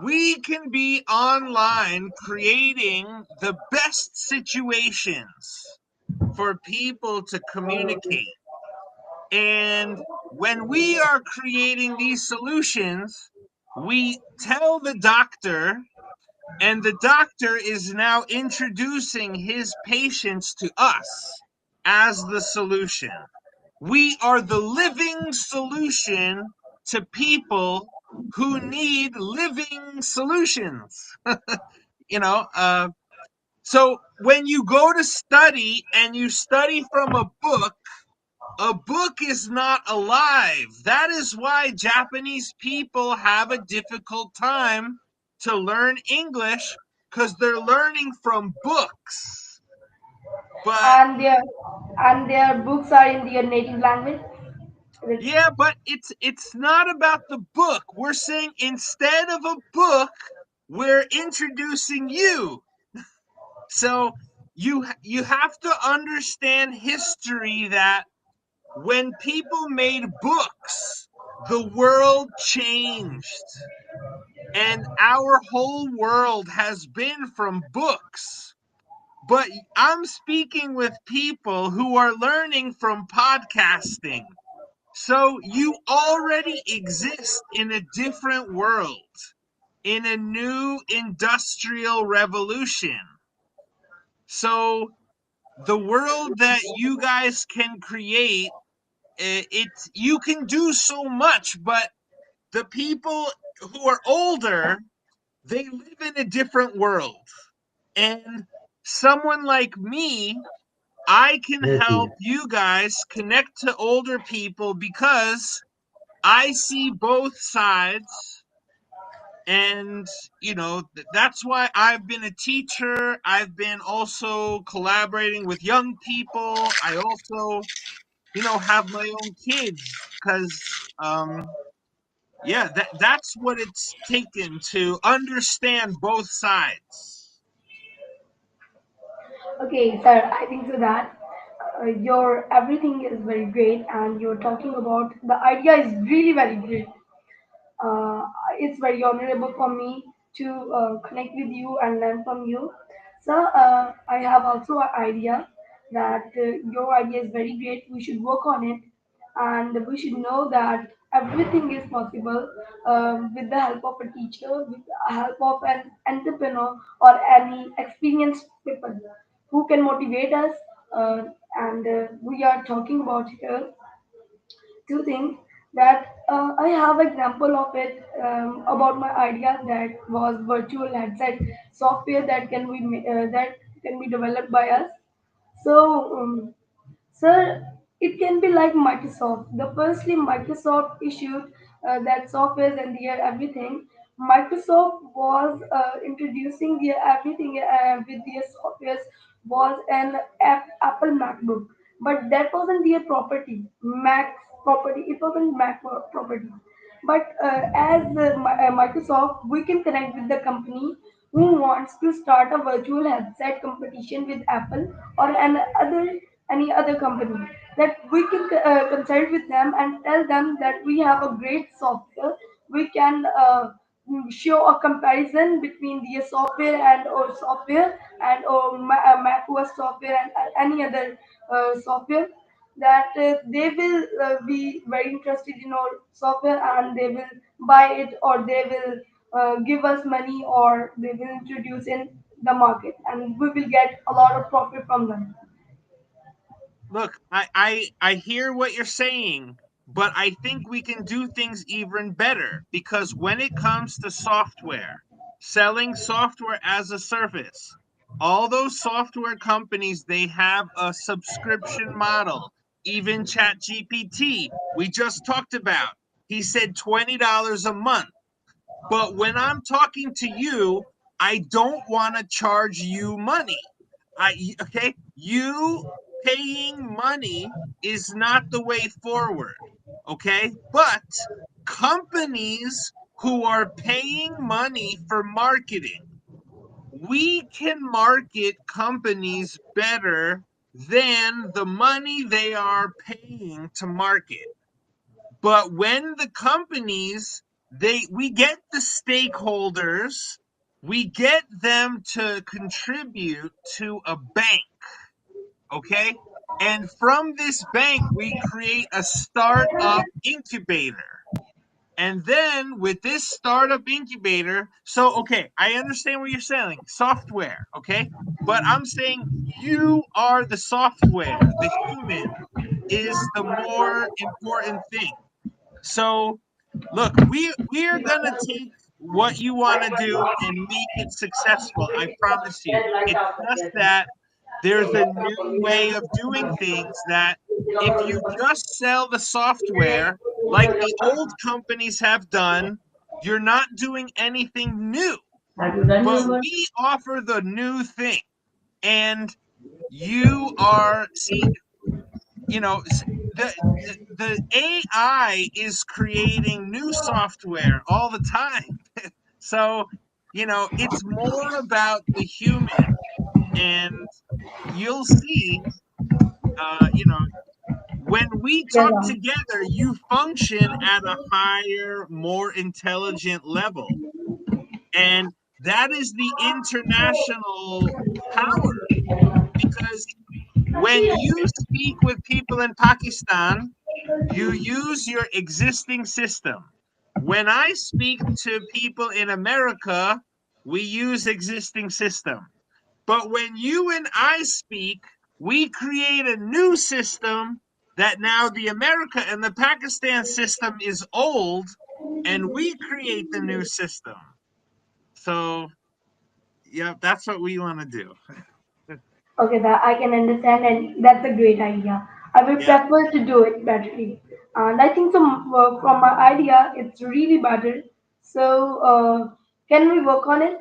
we can be online creating the best situations for people to communicate. And when we are creating these solutions, we tell the doctor, and the doctor is now introducing his patients to us as the solution. We are the living solution to people who need living solutions. you know, uh, so when you go to study and you study from a book is not alive. That is why Japanese people have a difficult time to learn English because they're learning from books. But and their and their books are in their native language. yeah, but it's not about the book. We're saying instead of a book, we're introducing you. So you have to understand history that when people made books, the world changed. And our whole world has been from books. But I'm speaking with people who are learning from podcasting. So you already exist in a different world, in a new industrial revolution. So the world that you guys can create, you can do so much, but the people who are older, they live in a different world. And someone like me, I can help you guys connect to older people because I see both sides. And, that's why I've been a teacher. I've been also collaborating with young people. I also, have my own kids because, yeah, that's what it's taken to understand both sides. Okay, sir, I think so that your everything is very great, and you're talking about the idea is really very great. Uh, it's very honorable for me to connect with you and learn from you. So I have also an idea that your idea is very great. We should work on it, and we should know that everything is possible with the help of a teacher, with the help of an entrepreneur or any experienced people who can motivate us. And we are talking about here two things that I have example of it about my idea that was virtual headset software that can be that can be developed by us. So, sir, it can be like Microsoft. The firstly, Microsoft issued that software and their everything. Microsoft was introducing their everything with their softwares was an Apple MacBook, but that wasn't their property. Mac's property. It wasn't Mac property. But as Microsoft, we can connect with the company who wants to start a virtual headset competition with Apple or any other company. That we can consult with them and tell them that we have a great software. We can show a comparison between the software and or software and or Mac OS software and any other software that they will be very interested in our software and they will buy it or they will give us money or they will introduce in the market and we will get a lot of profit from them. Look, I hear what you're saying, but I think we can do things even better because when it comes to software, selling software as a service, all those software companies, they have a subscription model. Even ChatGPT, we just talked about. He said $20 a month. But when I'm talking to you, I don't want to charge you money. Okay, you paying money is not the way forward. Okay, but companies who are paying money for marketing, we can market companies better than the money they are paying to market. But when the companies, we get the stakeholders, we get them to contribute to a bank, okay? And from this bank, we create a startup incubator. And then with this startup incubator, so okay, I understand what you're saying, software, okay? But I'm saying you are the software. The human is the more important thing. So, look, we're gonna take what you want to do and make it successful. I promise you. It's just that there's a new way of doing things that if you just sell the software like the old companies have done, you're not doing anything new. But we offer the new thing. And you are, see, you know, the AI is creating new software all the time. So, it's more about the human, and you'll see, when we talk together, you function at a higher, more intelligent level. And that is the international power because when you speak with people in Pakistan, you use your existing system. When I speak to people in America, we use existing system. But when you and I speak, we create a new system that now the America and the Pakistan system is old, and we create the new system. So, yeah, that's what we want to do. Okay, that I can understand, and that's a great idea. I will Yeah. prefer to do it better. And I think so, from my idea, it's really better. So, can we work on it?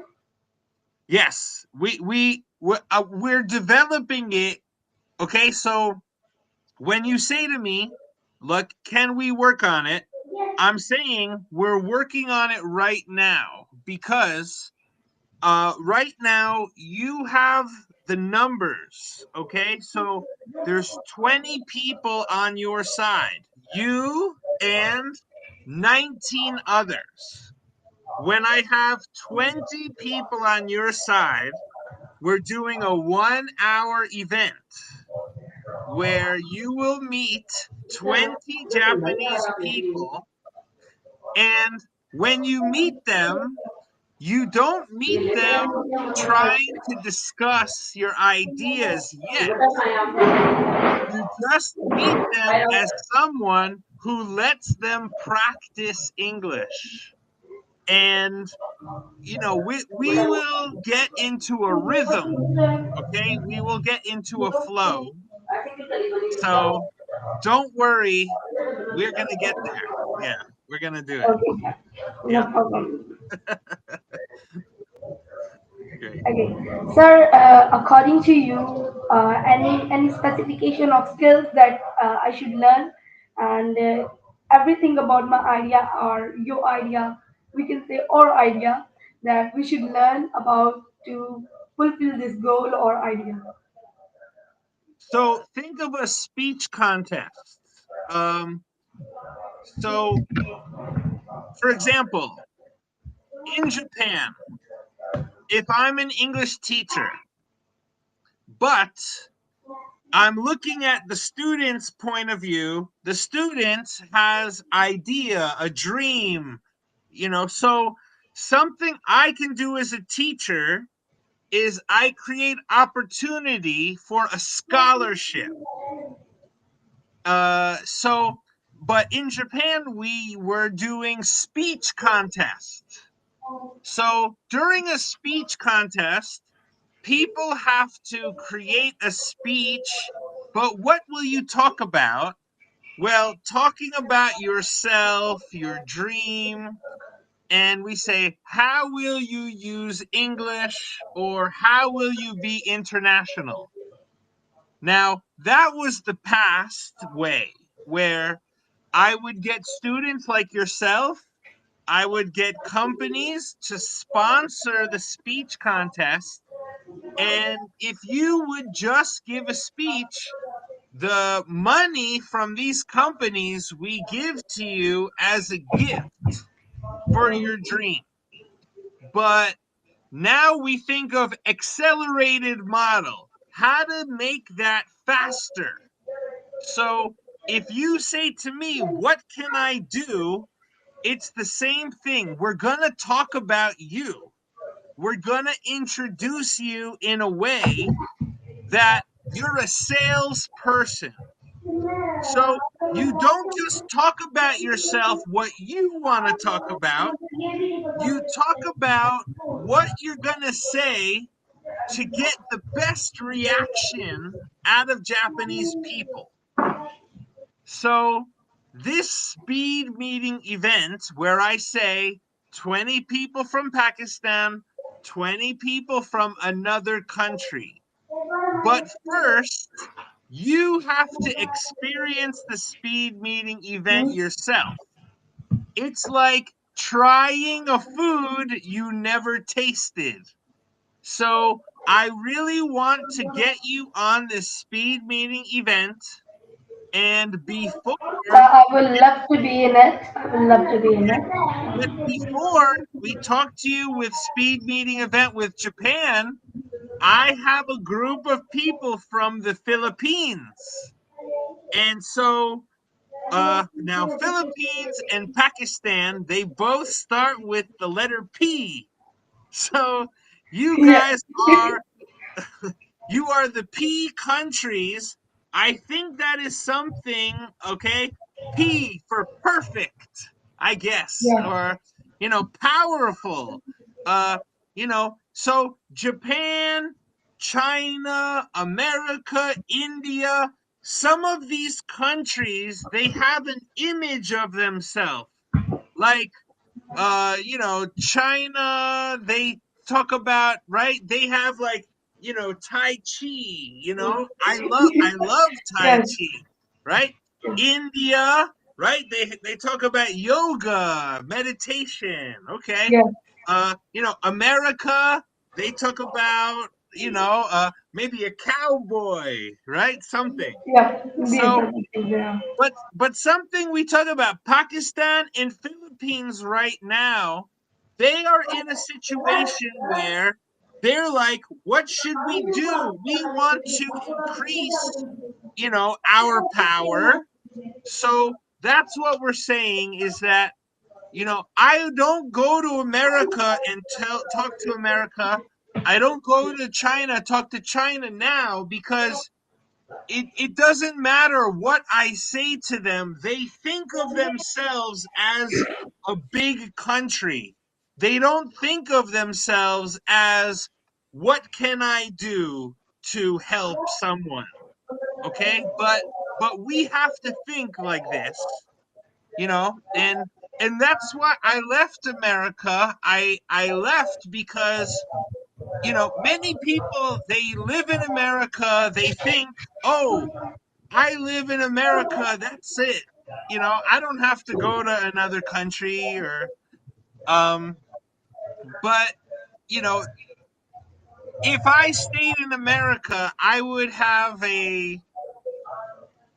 Yes, we're developing it. Okay, so when you say to me, "Look, can we work on it?" I'm saying we're working on it right now because right now you have the numbers. Okay, so there's 20 people on your side, you and 19 others. When I have 20 people on your side, we're doing a 1 hour event where you will meet 20 Japanese people And when you meet them, you don't meet them trying to discuss your ideas yet. You just meet them as someone who lets them practice English. And, you know, we will get into a rhythm, okay? We will get into a flow. So don't worry, we're going to get there. Yeah, we're going to do it. Okay, no Yeah, problem. great. Okay, sir. According to you, any specification of skills that I should learn, and everything about my idea or your idea, we can say our idea that we should learn about to fulfill this goal or idea. So think of a speech contest. So, for example, in Japan, if I'm an English teacher, but I'm looking at the student's point of view, the student has idea, a dream, you know, so something I can do as a teacher is I create opportunity for a scholarship. So, but in Japan, we were doing speech contest. So during a speech contest, people have to create a speech, but what will you talk about? Well, talking about yourself, your dream, and we say, how will you use English or how will you be international? Now, that was the past way where I would get students like yourself, I would get companies to sponsor the speech contest. And if you would just give a speech, the money from these companies we give to you as a gift for your dream. But now we think of accelerated model, how to make that faster. So if you say to me, what can I do? It's the same thing. We're going to talk about you. We're going to introduce you in a way that you're a salesperson. So you don't just talk about yourself, what you want to talk about. You talk about what you're going to say to get the best reaction out of Japanese people. So this speed meeting event where I say 20 people from Pakistan, 20 people from another country. But first, you have to experience the speed meeting event yourself. It's like trying a food you never tasted. So I really want to get you on this speed meeting event. And before, I will love to be in it. I will love to be in it. but before we talk to you with speed meeting event with Japan, I have a group of people from the Philippines. And so now Philippines and Pakistan, they both start with the letter P. So you Yeah. guys are you are the P countries. I think that is something, okay? P for perfect, I guess, Yeah. or powerful. Uh, so Japan, China, America, India, some of these countries, they have an image of themselves. Like China, they talk about, right? They have like, Tai Chi, I love Tai Yes. Chi, right? India, right? They talk about yoga, meditation, okay? Yeah. America, they talk about, maybe a cowboy, right? Something. Yeah. These So are the things. Yeah. but something we talk about, Pakistan and Philippines right now, they are in a situation where they're like, what should we do? We want to increase, our power. So that's what we're saying is that I don't go to America and talk to America. I don't go to China, talk to China now, because it doesn't matter what I say to them. They think of themselves as a big country. They don't think of themselves as, what can I do to help someone? Okay? But we have to think like this, and that's why I left America. I left because many people, they live in America, they think, oh, I live in America, that's it. I don't have to go to another country, or but you know if I stayed in America, I would have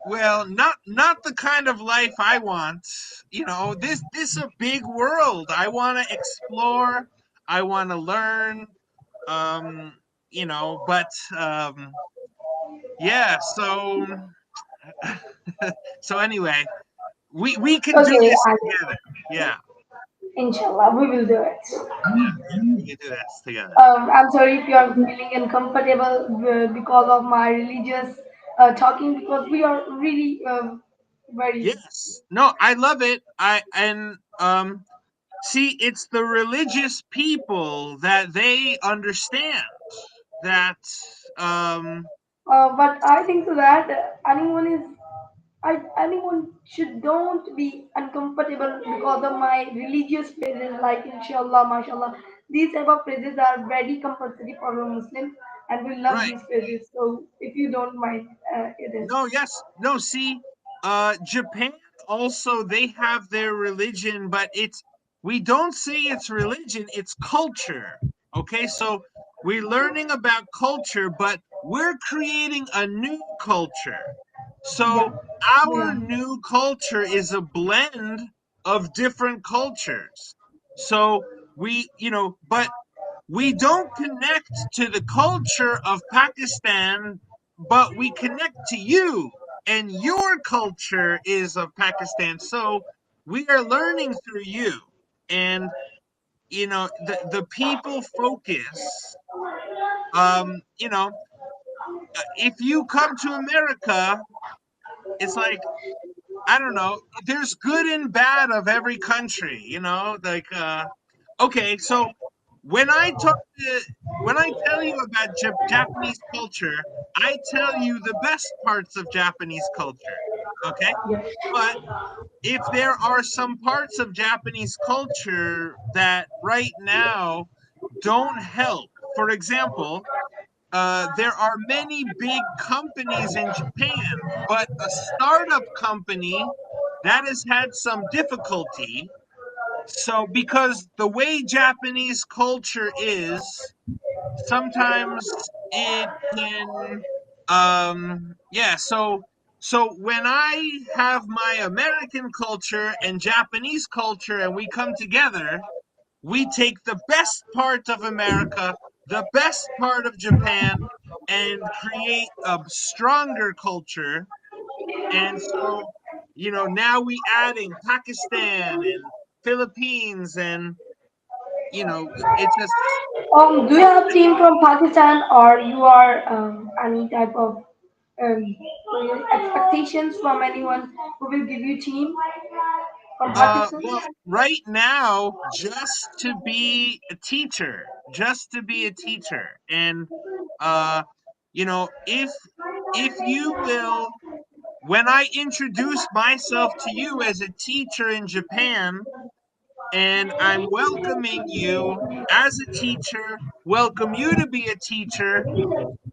not the kind of life I want. This is a big world. I want to explore, I want to learn, but yeah, so anyway, we can do Okay, this and together. Yeah, inshallah, we will do it. we can do this together. I'm sorry if you are feeling uncomfortable because of my religious talking, because we are really very. Yes. No, I love it. See, it's the religious people that they understand that But I think so that anyone should don't be uncomfortable because of my religious phrases like inshallah, mashallah. These type of phrases are very compulsory for a Muslim, and we love right. these phrases. So if you don't mind, it is. No, yes. No, see, Japan also, they have their religion, but we don't say it's religion, it's culture. Okay, so we're learning about culture, but we're creating a new culture. Yeah, So our yeah. new culture is a blend of different cultures. So but we don't connect to the culture of Pakistan, but we connect to you, and your culture is of Pakistan. So we are learning through you. And the people focus, you know, if you come to America, it's like, I don't know, there's good and bad of every country, like okay, so when I talk to when I tell you about Japanese culture, I tell you the best parts of Japanese culture. Okay? But if there are some parts of Japanese culture that right now don't help, for example, there are many big companies in Japan, but a startup company that has had some difficulty. So, because the way Japanese culture is, sometimes it can, yeah. So when I have my American culture and Japanese culture, and we come together, we take the best part of America, the best part of Japan, and create a stronger culture. And so, now we adding Pakistan and Philippines, and it's just Do you have team from Pakistan, or you are any type of um, expectations from anyone who will give you team from Pakistan? well, right now, just to be a teacher, and uh, if you will, when I introduce myself to you as a teacher in Japan, and I'm welcoming you as a teacher, welcome you to be a teacher.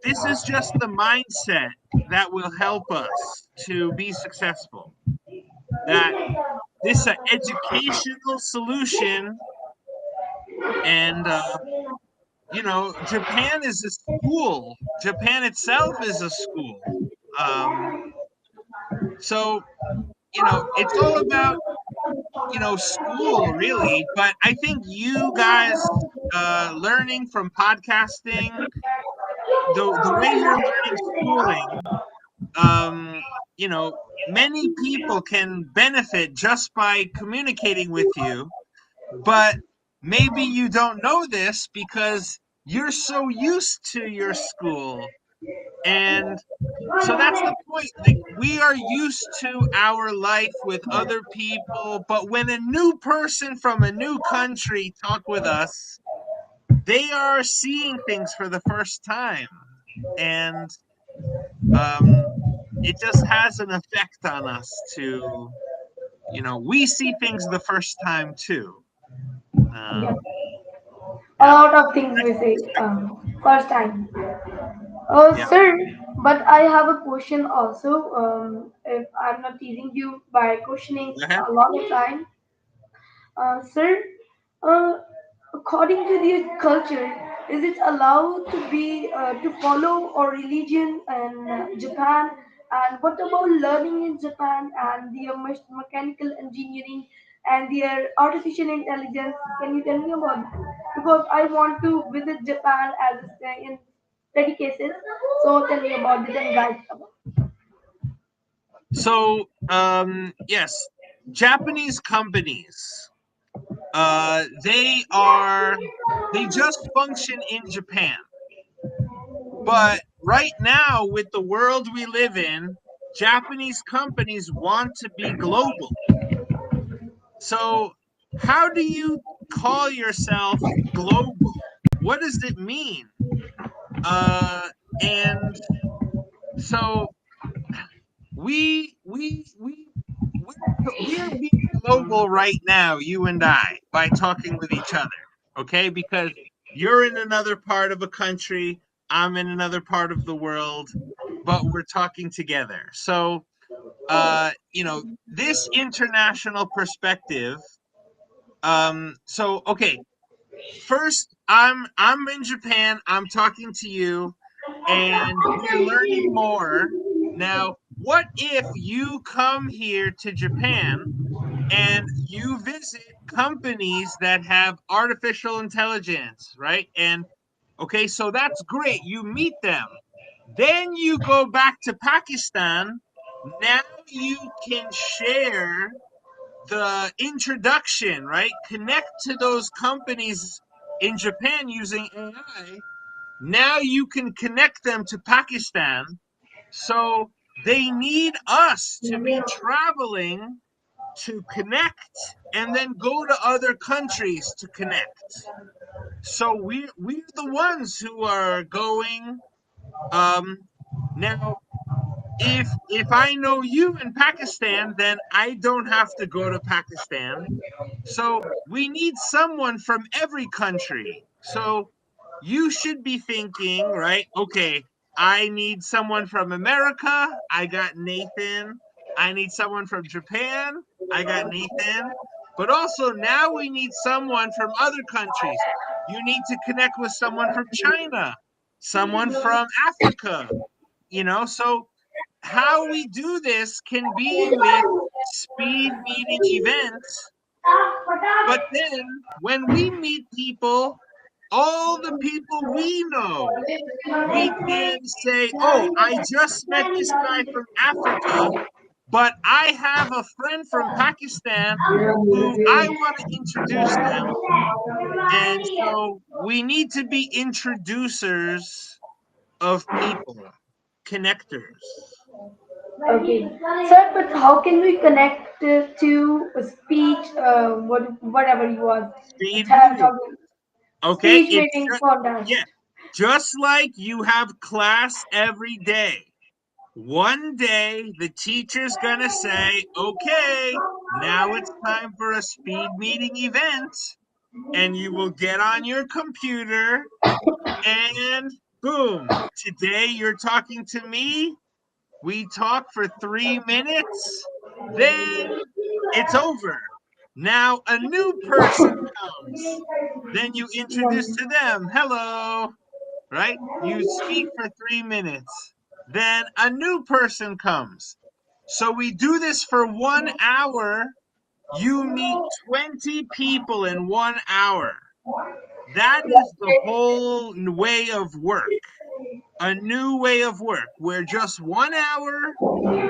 This is just the mindset that will help us to be successful. That this is an educational solution, and Japan is a school. Japan itself is a school. Um, so it's all about school, really. But I think you guys learning from podcasting, the way you're learning schooling, many people can benefit just by communicating with you, but maybe you don't know this because you're so used to your school. And so that's the point. Like, we are used to our life with other people, but when a new person from a new country talk with us, they are seeing things for the first time. And it just has an effect on us to, we see things the first time too. Yes. A Yeah. lot of things we say first time. Yeah. Sir, but I have a question also. If I'm not teasing you by questioning Go ahead. a lot of time, sir, uh, according to the culture, is it allowed to be to follow our religion in Japan? And what about learning in Japan and their mechanical engineering and their artificial intelligence? Can you tell me about that? Because I want to visit Japan as in study cases. So tell me about it and guide about. So, yes, Japanese companies, they just function in Japan. But right now, with the world we live in, Japanese companies want to be global. So, how do you call yourself global? What does it mean? And so we're being global right now, you and I, by talking with each other. Okay, because you're in another part of a country, I'm in another part of the world, but we're talking together. So this international perspective. So okay, first, I'm in Japan, I'm talking to you, and we're learning more. Now, what if you come here to Japan and you visit companies that have artificial intelligence, right? And okay, so that's great. You meet them. Then you go back to Pakistan. Now you can share the introduction, right? Connect to those companies in Japan using AI. Now you can connect them to Pakistan. So they need us to be traveling to connect and then go to other countries to connect. So we're the ones who are going. Um, Now, if I know you in Pakistan, then I don't have to go to Pakistan. So we need someone from every country. So you should be thinking, right? Okay, I need someone from America. I got Nathan. I need someone from Japan. I got Nathan. But also now we need someone from other countries. You need to connect with someone from China, someone from Africa, so how we do this can be with speed meeting events, but then when we meet people, all the people we know, we can say, oh, I just met this guy from Africa, but I have a friend from Pakistan who I want to introduce them. And so we need to be introducers of people, connectors. Okay, sir, but how can we connect to a speech, whatever you want, Speed meeting. Okay, speech making contest? yeah, just like you have class every day. One day the teacher's gonna say, okay, now it's time for a speed meeting event, and you will get on your computer and boom, today you're talking to me. We talk for 3 minutes, then it's over. Now a new person comes. Then you introduce to them, hello, right? You speak for 3 minutes. Then a new person comes. So we do this for 1 hour. You meet 20 people in 1 hour. That is the whole way of work. a new way of work where just 1 hour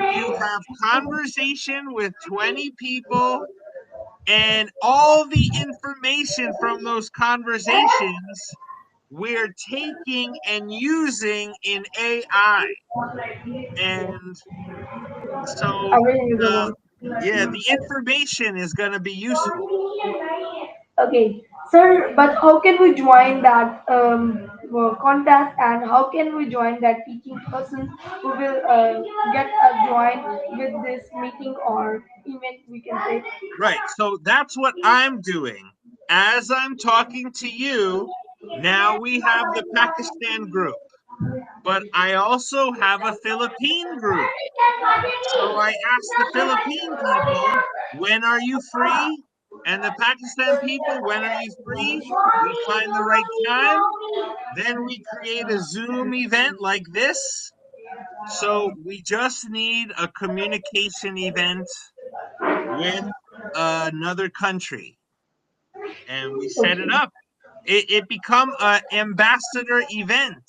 you have conversation with 20 people, and all the information from those conversations we're taking and using in AI. And so, I really uh, know. yeah, the information is going to be useful. Okay, sir, but how can we join that contest, and how can we join that teaching person who will get a join with this meeting or event, we can say? Right. So that's what I'm doing. As I'm talking to you, now we have the Pakistan group, but I also have a Philippine group. So I asked the Philippine people, when are you free? And the Pakistan people, when are you free? We find the right time. Then we create a Zoom event like this. So we just need a communication event with another country, and we set it Okay. up. It become an ambassador event.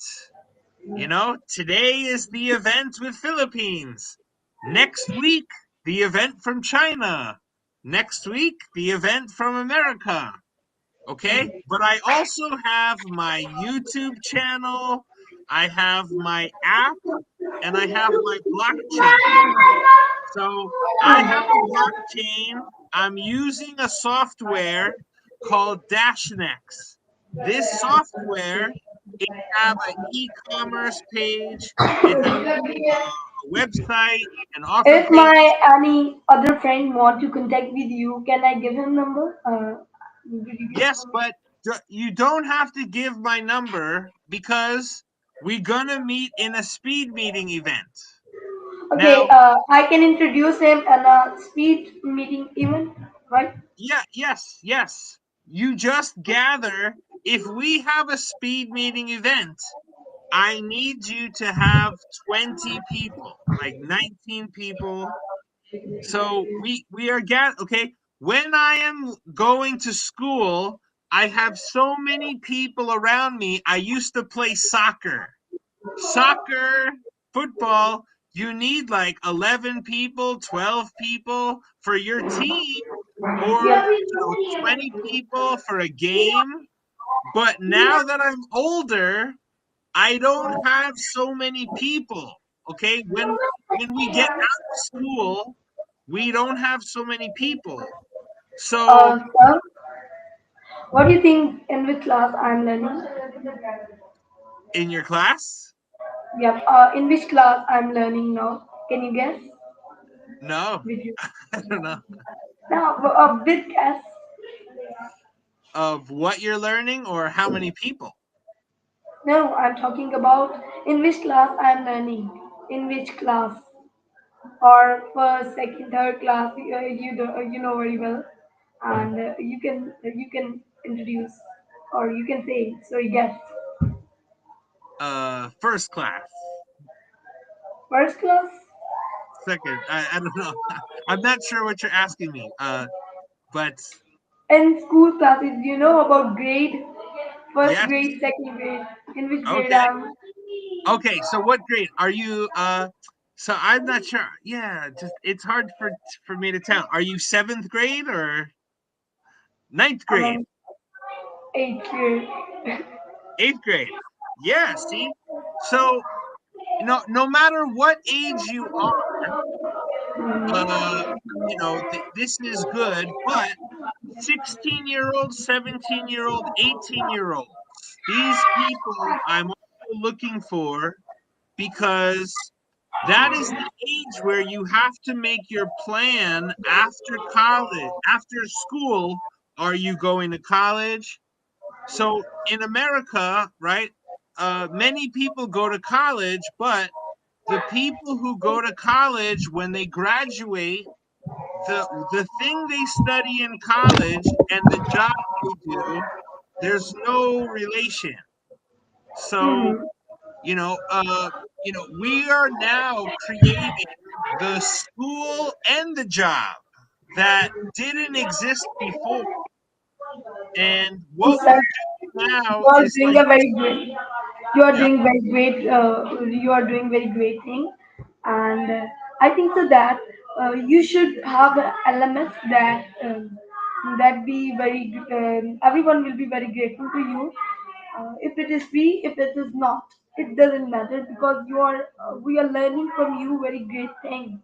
You know, today is the event with Philippines. Next week, the event from China. Next week, the event from America. Okay? But I also have my YouTube channel, I have my app, and I have my blockchain. So I have a blockchain. I'm using a software called Dashnex. This software, it have an e-commerce page, it have a website, an offer If page. my any other friend want to contact with you, can I give him number? Will you give Yes, but you don't have to give my number because we're gonna meet in a speed meeting event. Okay, Now, I can introduce him in a speed meeting event, right? yeah, yes. You just gather. If we have a speed meeting event, I need you to have 20 people, like 19 people. So we are okay. When I am going to school, I have so many people around me. I used to play soccer, football. You need like 11 people, 12 people for your team, or Yep. 20 people for a game. But now that I'm older, I don't have so many people. Okay, when we get out of school, we don't have so many people. So Sir, what do you think in which class I'm learning? in your class, Yep. In which class I'm learning now? Can you guess? no, Did you? I don't know No, with guess. of what you're learning or how many people. No, I'm talking about in which class I'm learning. In which class? Or first, second, third class? You know very well, and you can introduce, or you can say. So you guess. First class, First class second. I don't know. I'm not sure what you're asking me. But in school classes. You know about grade. First yes, grade, second grade. In which grade okay. I'm? Okay, so what grade are you? So I'm not sure. Yeah, just it's hard for me to tell. Are you seventh grade or ninth I'm grade? in eighth grade. Eighth grade? Yeah. See, so no matter what age you are, uh, this is good. But 16-year-old, 17-year-old, 18-year-olds, these people I'm also looking for because that is the age where you have to make your plan after college, after school. Are you going to college? So in America, right, many people go to college, but the people who go to college when they graduate, the thing they study in college and the job they do, there's no relation. So Hmm. we are now creating the school and the job that didn't exist before. And what Sir, we're doing now you are is doing like, a very good. You are Yep. doing very great. You are doing very great thing, and I think so that you should have elements that be very. Everyone will be very grateful to you. If it is free, if it is not, it doesn't matter because you are. We are learning from you very great things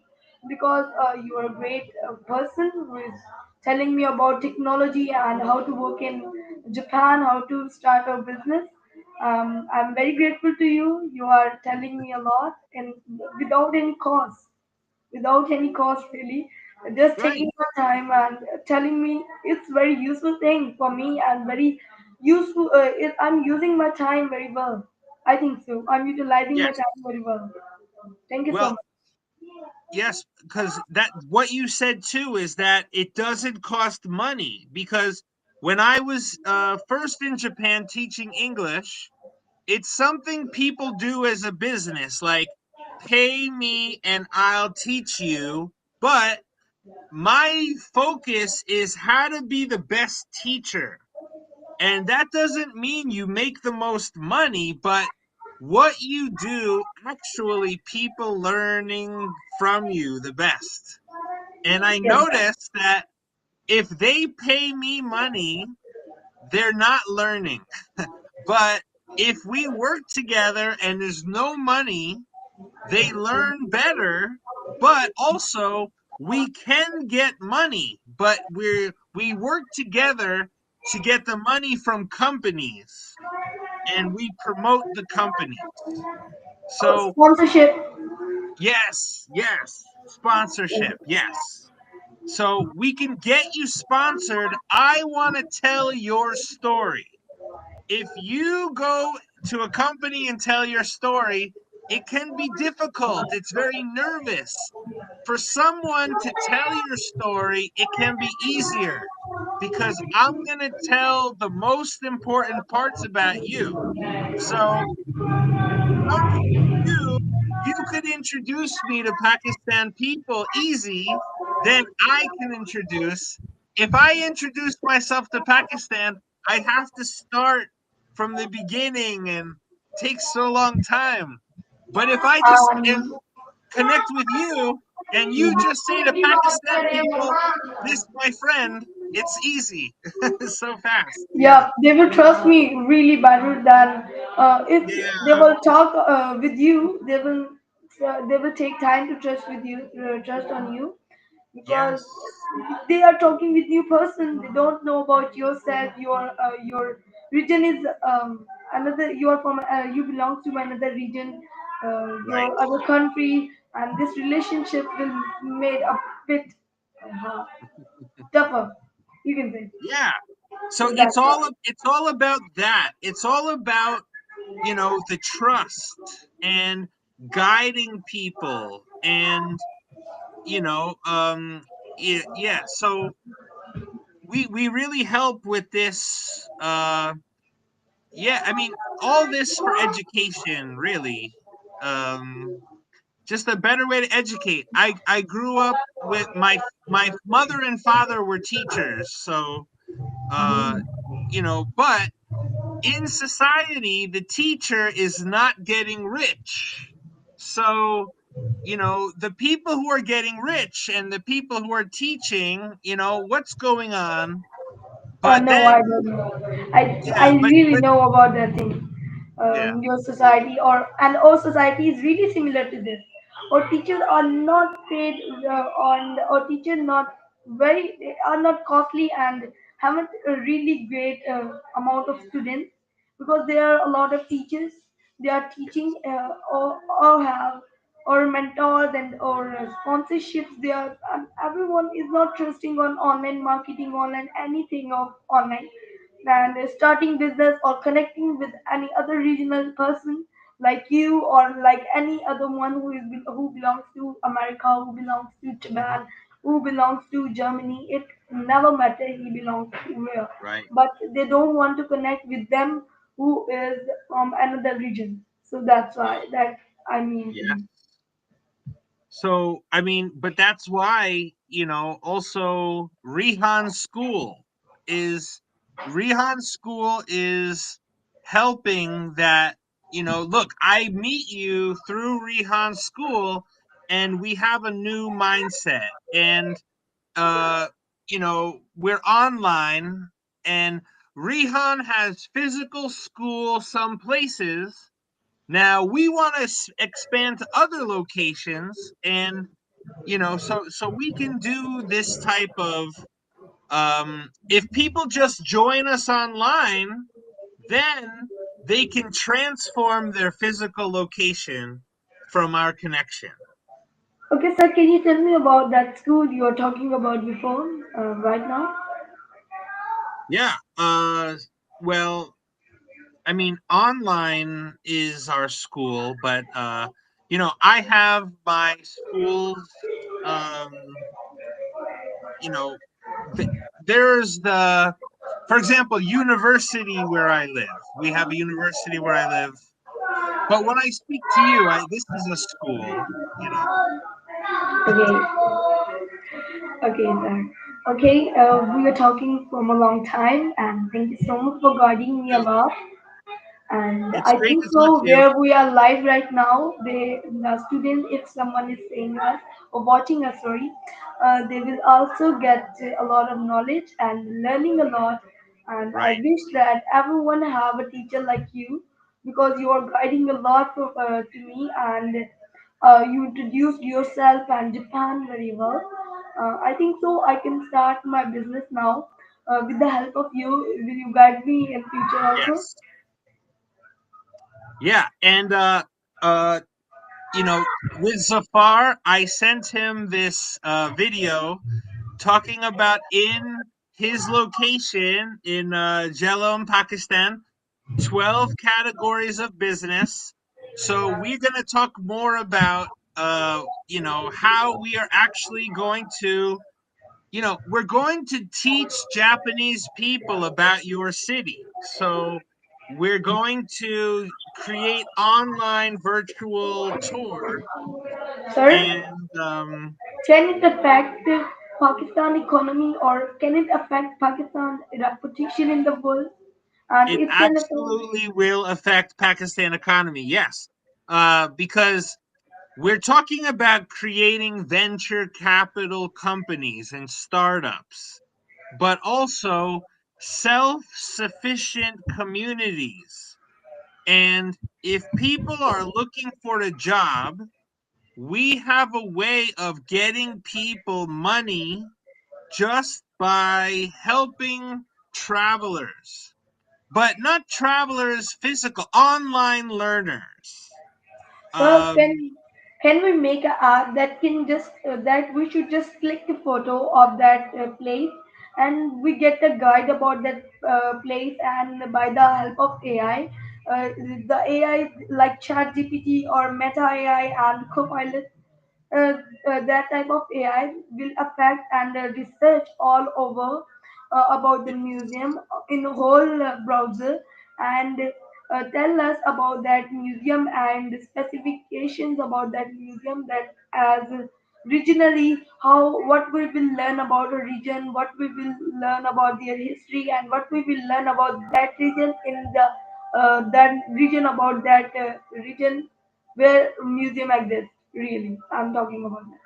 because you are a great person who is telling me about technology and how to work in Japan, how to start a business. I'm very grateful to you. You are telling me a lot and without any cost, without any cost really. Just Right. taking your time and telling me it's very useful thing for me and very useful. I'm using my time very well. I think so. I'm utilizing my Yes. time very well. Thank you so Well, much. yes, because that what you said too is that it doesn't cost money because when I was first in Japan teaching English, it's something people do as a business, like pay me and I'll teach you. But my focus is how to be the best teacher. And that doesn't mean you make the most money, but what you do actually people learning from you the best. And I Yes. noticed that if they pay me money, they're not learning. But if we work together and there's no money, they learn better, but also we can get money, but we work together to get the money from companies and we promote the company. So, Sponsorship. yes, yes, sponsorship, yes. So we can get you sponsored. I want to tell your story. If you go to a company and tell your story, it can be difficult. It's very nervous. For someone to tell your story, it can be easier because I'm going to tell the most important parts about you. So, starting with you, you could introduce me to Pakistan people easy, then I can introduce. If I introduce myself to Pakistan, I'd have to start from the beginning and takes so long time. But if I just Um, connect with you and you just say to Pakistan people, this my friend, it's easy. So fast. Yeah. yeah, they will trust me really better than if they Yeah. will talk with you. They will take time to trust with you, trust on you, because Yes. they are talking with you person. They don't know about yourself. Your region is another. You are from. You belong to another region. Right. Your other country, and this relationship will made a bit uh, tougher. You can say. Yeah. So So that's why. it's all about that. It's all about, the trust and guiding people and yeah, so we really help with this yeah, I mean all this for education really. Um just a better way to educate. I grew up with my mother and father were teachers, so uh but in society, the teacher is not getting rich. So, the people who are getting rich and the people who are teaching, what's going on. But No, then, I don't know. I yeah, really but know about that thing. yeah, Your society and our society is really similar to this. Our teachers are not paid on our teachers not very they are not costly and haven't a really great amount of students because there are a lot of teachers. They are teaching or have or mentors and or sponsorships. They are and everyone is not trusting on online marketing, online anything of online, and starting business or connecting with any other regional person like you or like any other one who belongs to America, who belongs to Japan, who belongs to Germany. It never matter he belongs to where, right. but they don't want to connect with them who is from another region. So that's why that I mean to Yeah. be. So, I mean, but that's why, also Rihan School is helping that, look, I meet you through Rihan's school, and we have a new mindset, and we're online, and Rihan has physical school some places. Now we want to expand to other locations, and so we can do this type of if people just join us online, then they can transform their physical location from our connection. Okay, sir, can you tell me about that school you were talking about before, right now? Yeah. Well, I mean, online is our school, but I have my schools. Um, you know, there's for example, university where I live. We have a university where I live. But when I speak to you, this is a school. Okay, okay, sir. Okay, we were talking from a long time, and thank you so much for guiding me a lot. And It's I great think to talk so to you. where we are live right now, the students, if someone is saying us or watching us, sorry, they will also get a lot of knowledge and learning a lot. And I Right. wish that everyone have a teacher like you, because you are guiding a lot to me, and you introduced yourself and Japan very well. I think so I can start my business now with the help of you. Will you guide me in future also? Yes. Yeah. And uh, with Zafar, I sent him this video talking about in his location in Jhelum, Pakistan, 12 categories of business. So we're going to talk more about how we are actually going to we're going to teach Japanese people about your city. So we're going to create online virtual tour, Sir, and can it affect the Pakistan economy, or can it affect Pakistan reputation in the world? And it it can affect. absolutely will affect Pakistan economy. Yes, because we're talking about creating venture capital companies and startups, but also self sufficient communities. And if people are looking for a job, we have a way of getting people money just by helping travelers, but not travelers physical, online learners. So Um, can we make a app that can just that we should just click the photo of that place, and we get a guide about that place, and by the help of AI, the AI like ChatGPT or Meta AI and Copilot, uh, that type of AI will affect and research all over about the museum in a whole browser, and tell us about that museum and specifications about that museum, that as regionally how what we will learn about a region, what we will learn about their history, and what we will learn about that region in the that region, about that region where museum exists. Really, I'm talking about that.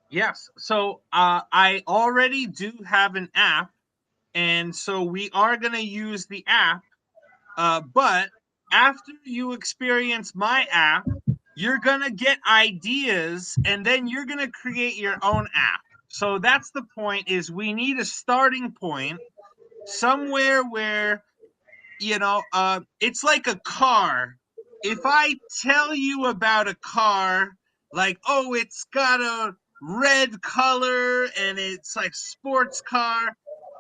yes. So I already do have an app, and so we are going to use the app. But after you experience my app, you're going to get ideas, and then you're going to create your own app. So that's the point, is we need a starting point somewhere where it's like a car. If I tell you about a car, like, oh, it's got a red color and it's like sports car,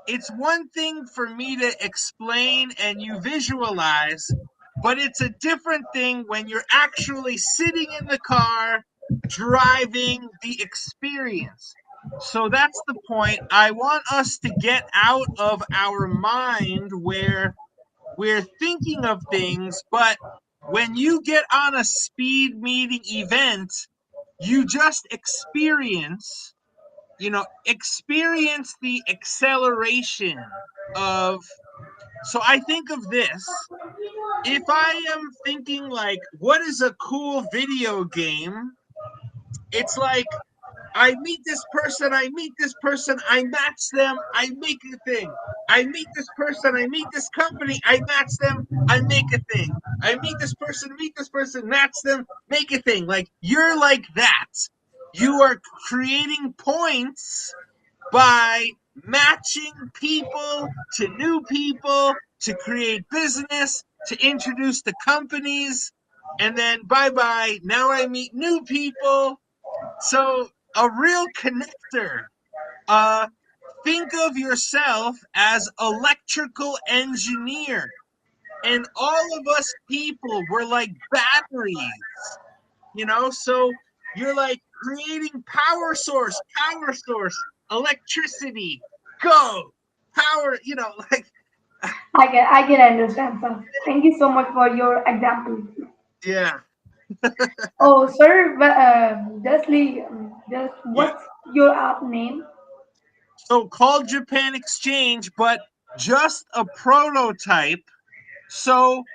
it's one thing for me to explain and you visualize, but it's a different thing when you're actually sitting in the car driving the experience. So that's the point. I want us to get out of our mind where we're thinking of things, but when you get on a speed meeting event, you just experience the acceleration of So I think of this. If I am thinking like, what is a cool video game? It's like, I meet this person, I match them, I make a thing. I meet this person, I meet this company, I match them, I make a thing. I meet this person, match them, make a thing. Like, you're like that. You are creating points by matching people to new people, to create business, to introduce the companies, and then bye bye. Now I meet new people. So a real connector. Uh, think of yourself as electrical engineer, and all of us people were like batteries, So you're like creating power source, electricity, go, power. Like I can understand, sir. Thank you so much for your example. yeah, Oh, sir, just yeah. what's your app name? So called Japan Exchange, but just a prototype. So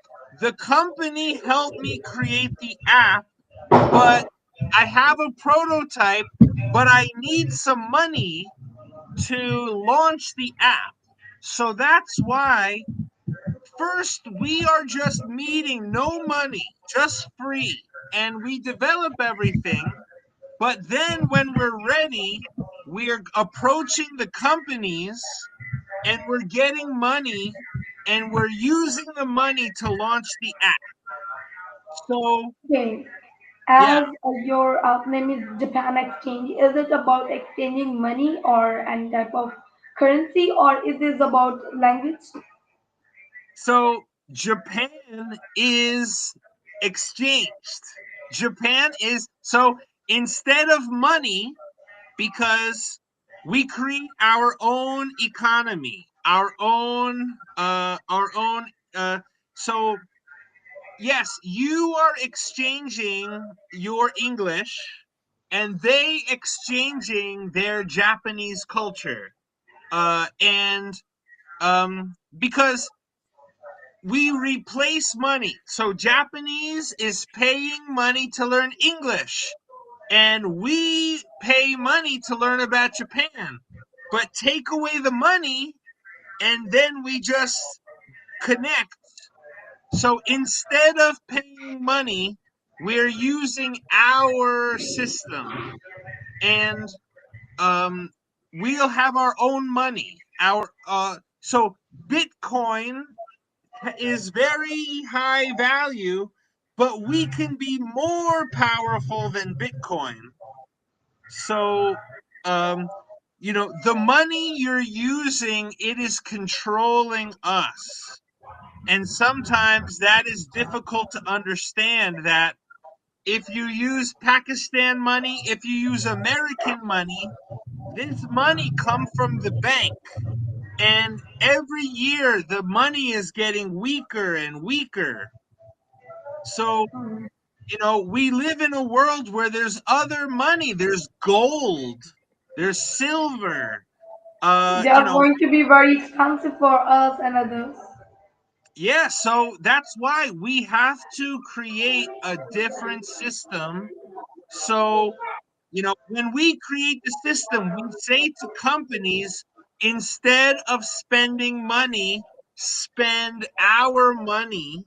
the company helped me create the app, but I have a prototype, but I need some money to launch the app. So that's why first we are just meeting, no money, just free, and we develop everything. But then when we're ready, we're approaching the companies and we're getting money and we're using the money to launch the app. So, Okay, yeah. as your app name is Japan Exchange, is it about exchanging money or any type of currency, or is this about language? So Japan is exchanged. Japan is so instead of money, because we create our own economy, our own so yes, you are exchanging your English and they exchanging their Japanese culture. And because we replace money. So Japanese is paying money to learn English, and we pay money to learn about Japan. But take away the money, and then we just connect. So instead of paying money, we're using our system, and um, we'll have our own money. So Bitcoin is very high value, but we can be more powerful than Bitcoin. So, the money you're using, it is controlling us. And sometimes that is difficult to understand that if you use Pakistan money, if you use American money, this money comes from the bank. And every year the money is getting weaker and weaker. So, we live in a world where there's other money. There's gold, there's silver. They are going to be very expensive for us and others. Yeah, so that's why we have to create a different system. So, when we create the system, we say to companies, instead of spending money, spend our money,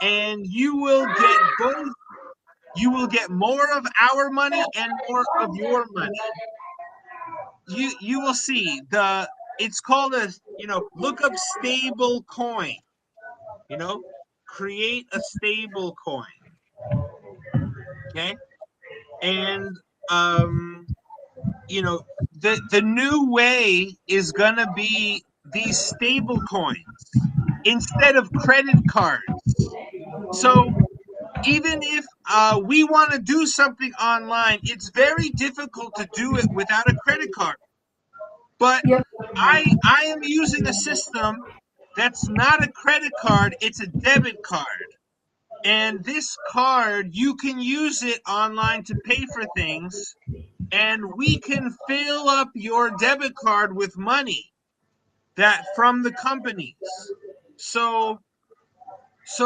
and you will get both. You will get more of our money and more of your money. You will see it's called look up stable coin, you know, create a stable coin. Okay. And you know, the new way is gonna be these stable coins instead of credit cards. So even if we want to do something online, it's very difficult to do it without a credit card. But Yep. I am using a system that's not a credit card, it's a debit card. And this card, you can use it online to pay for things, and we can fill up your debit card with money that from the companies. So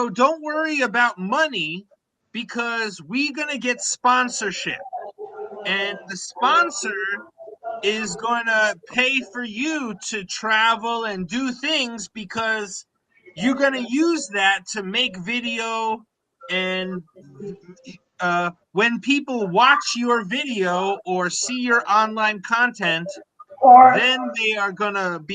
don't worry about money, because we're gonna get sponsorship, and the sponsor is gonna pay for you to travel and do things, because you're gonna use that to make video. And when people watch your video or see your online content, Or then they are gonna be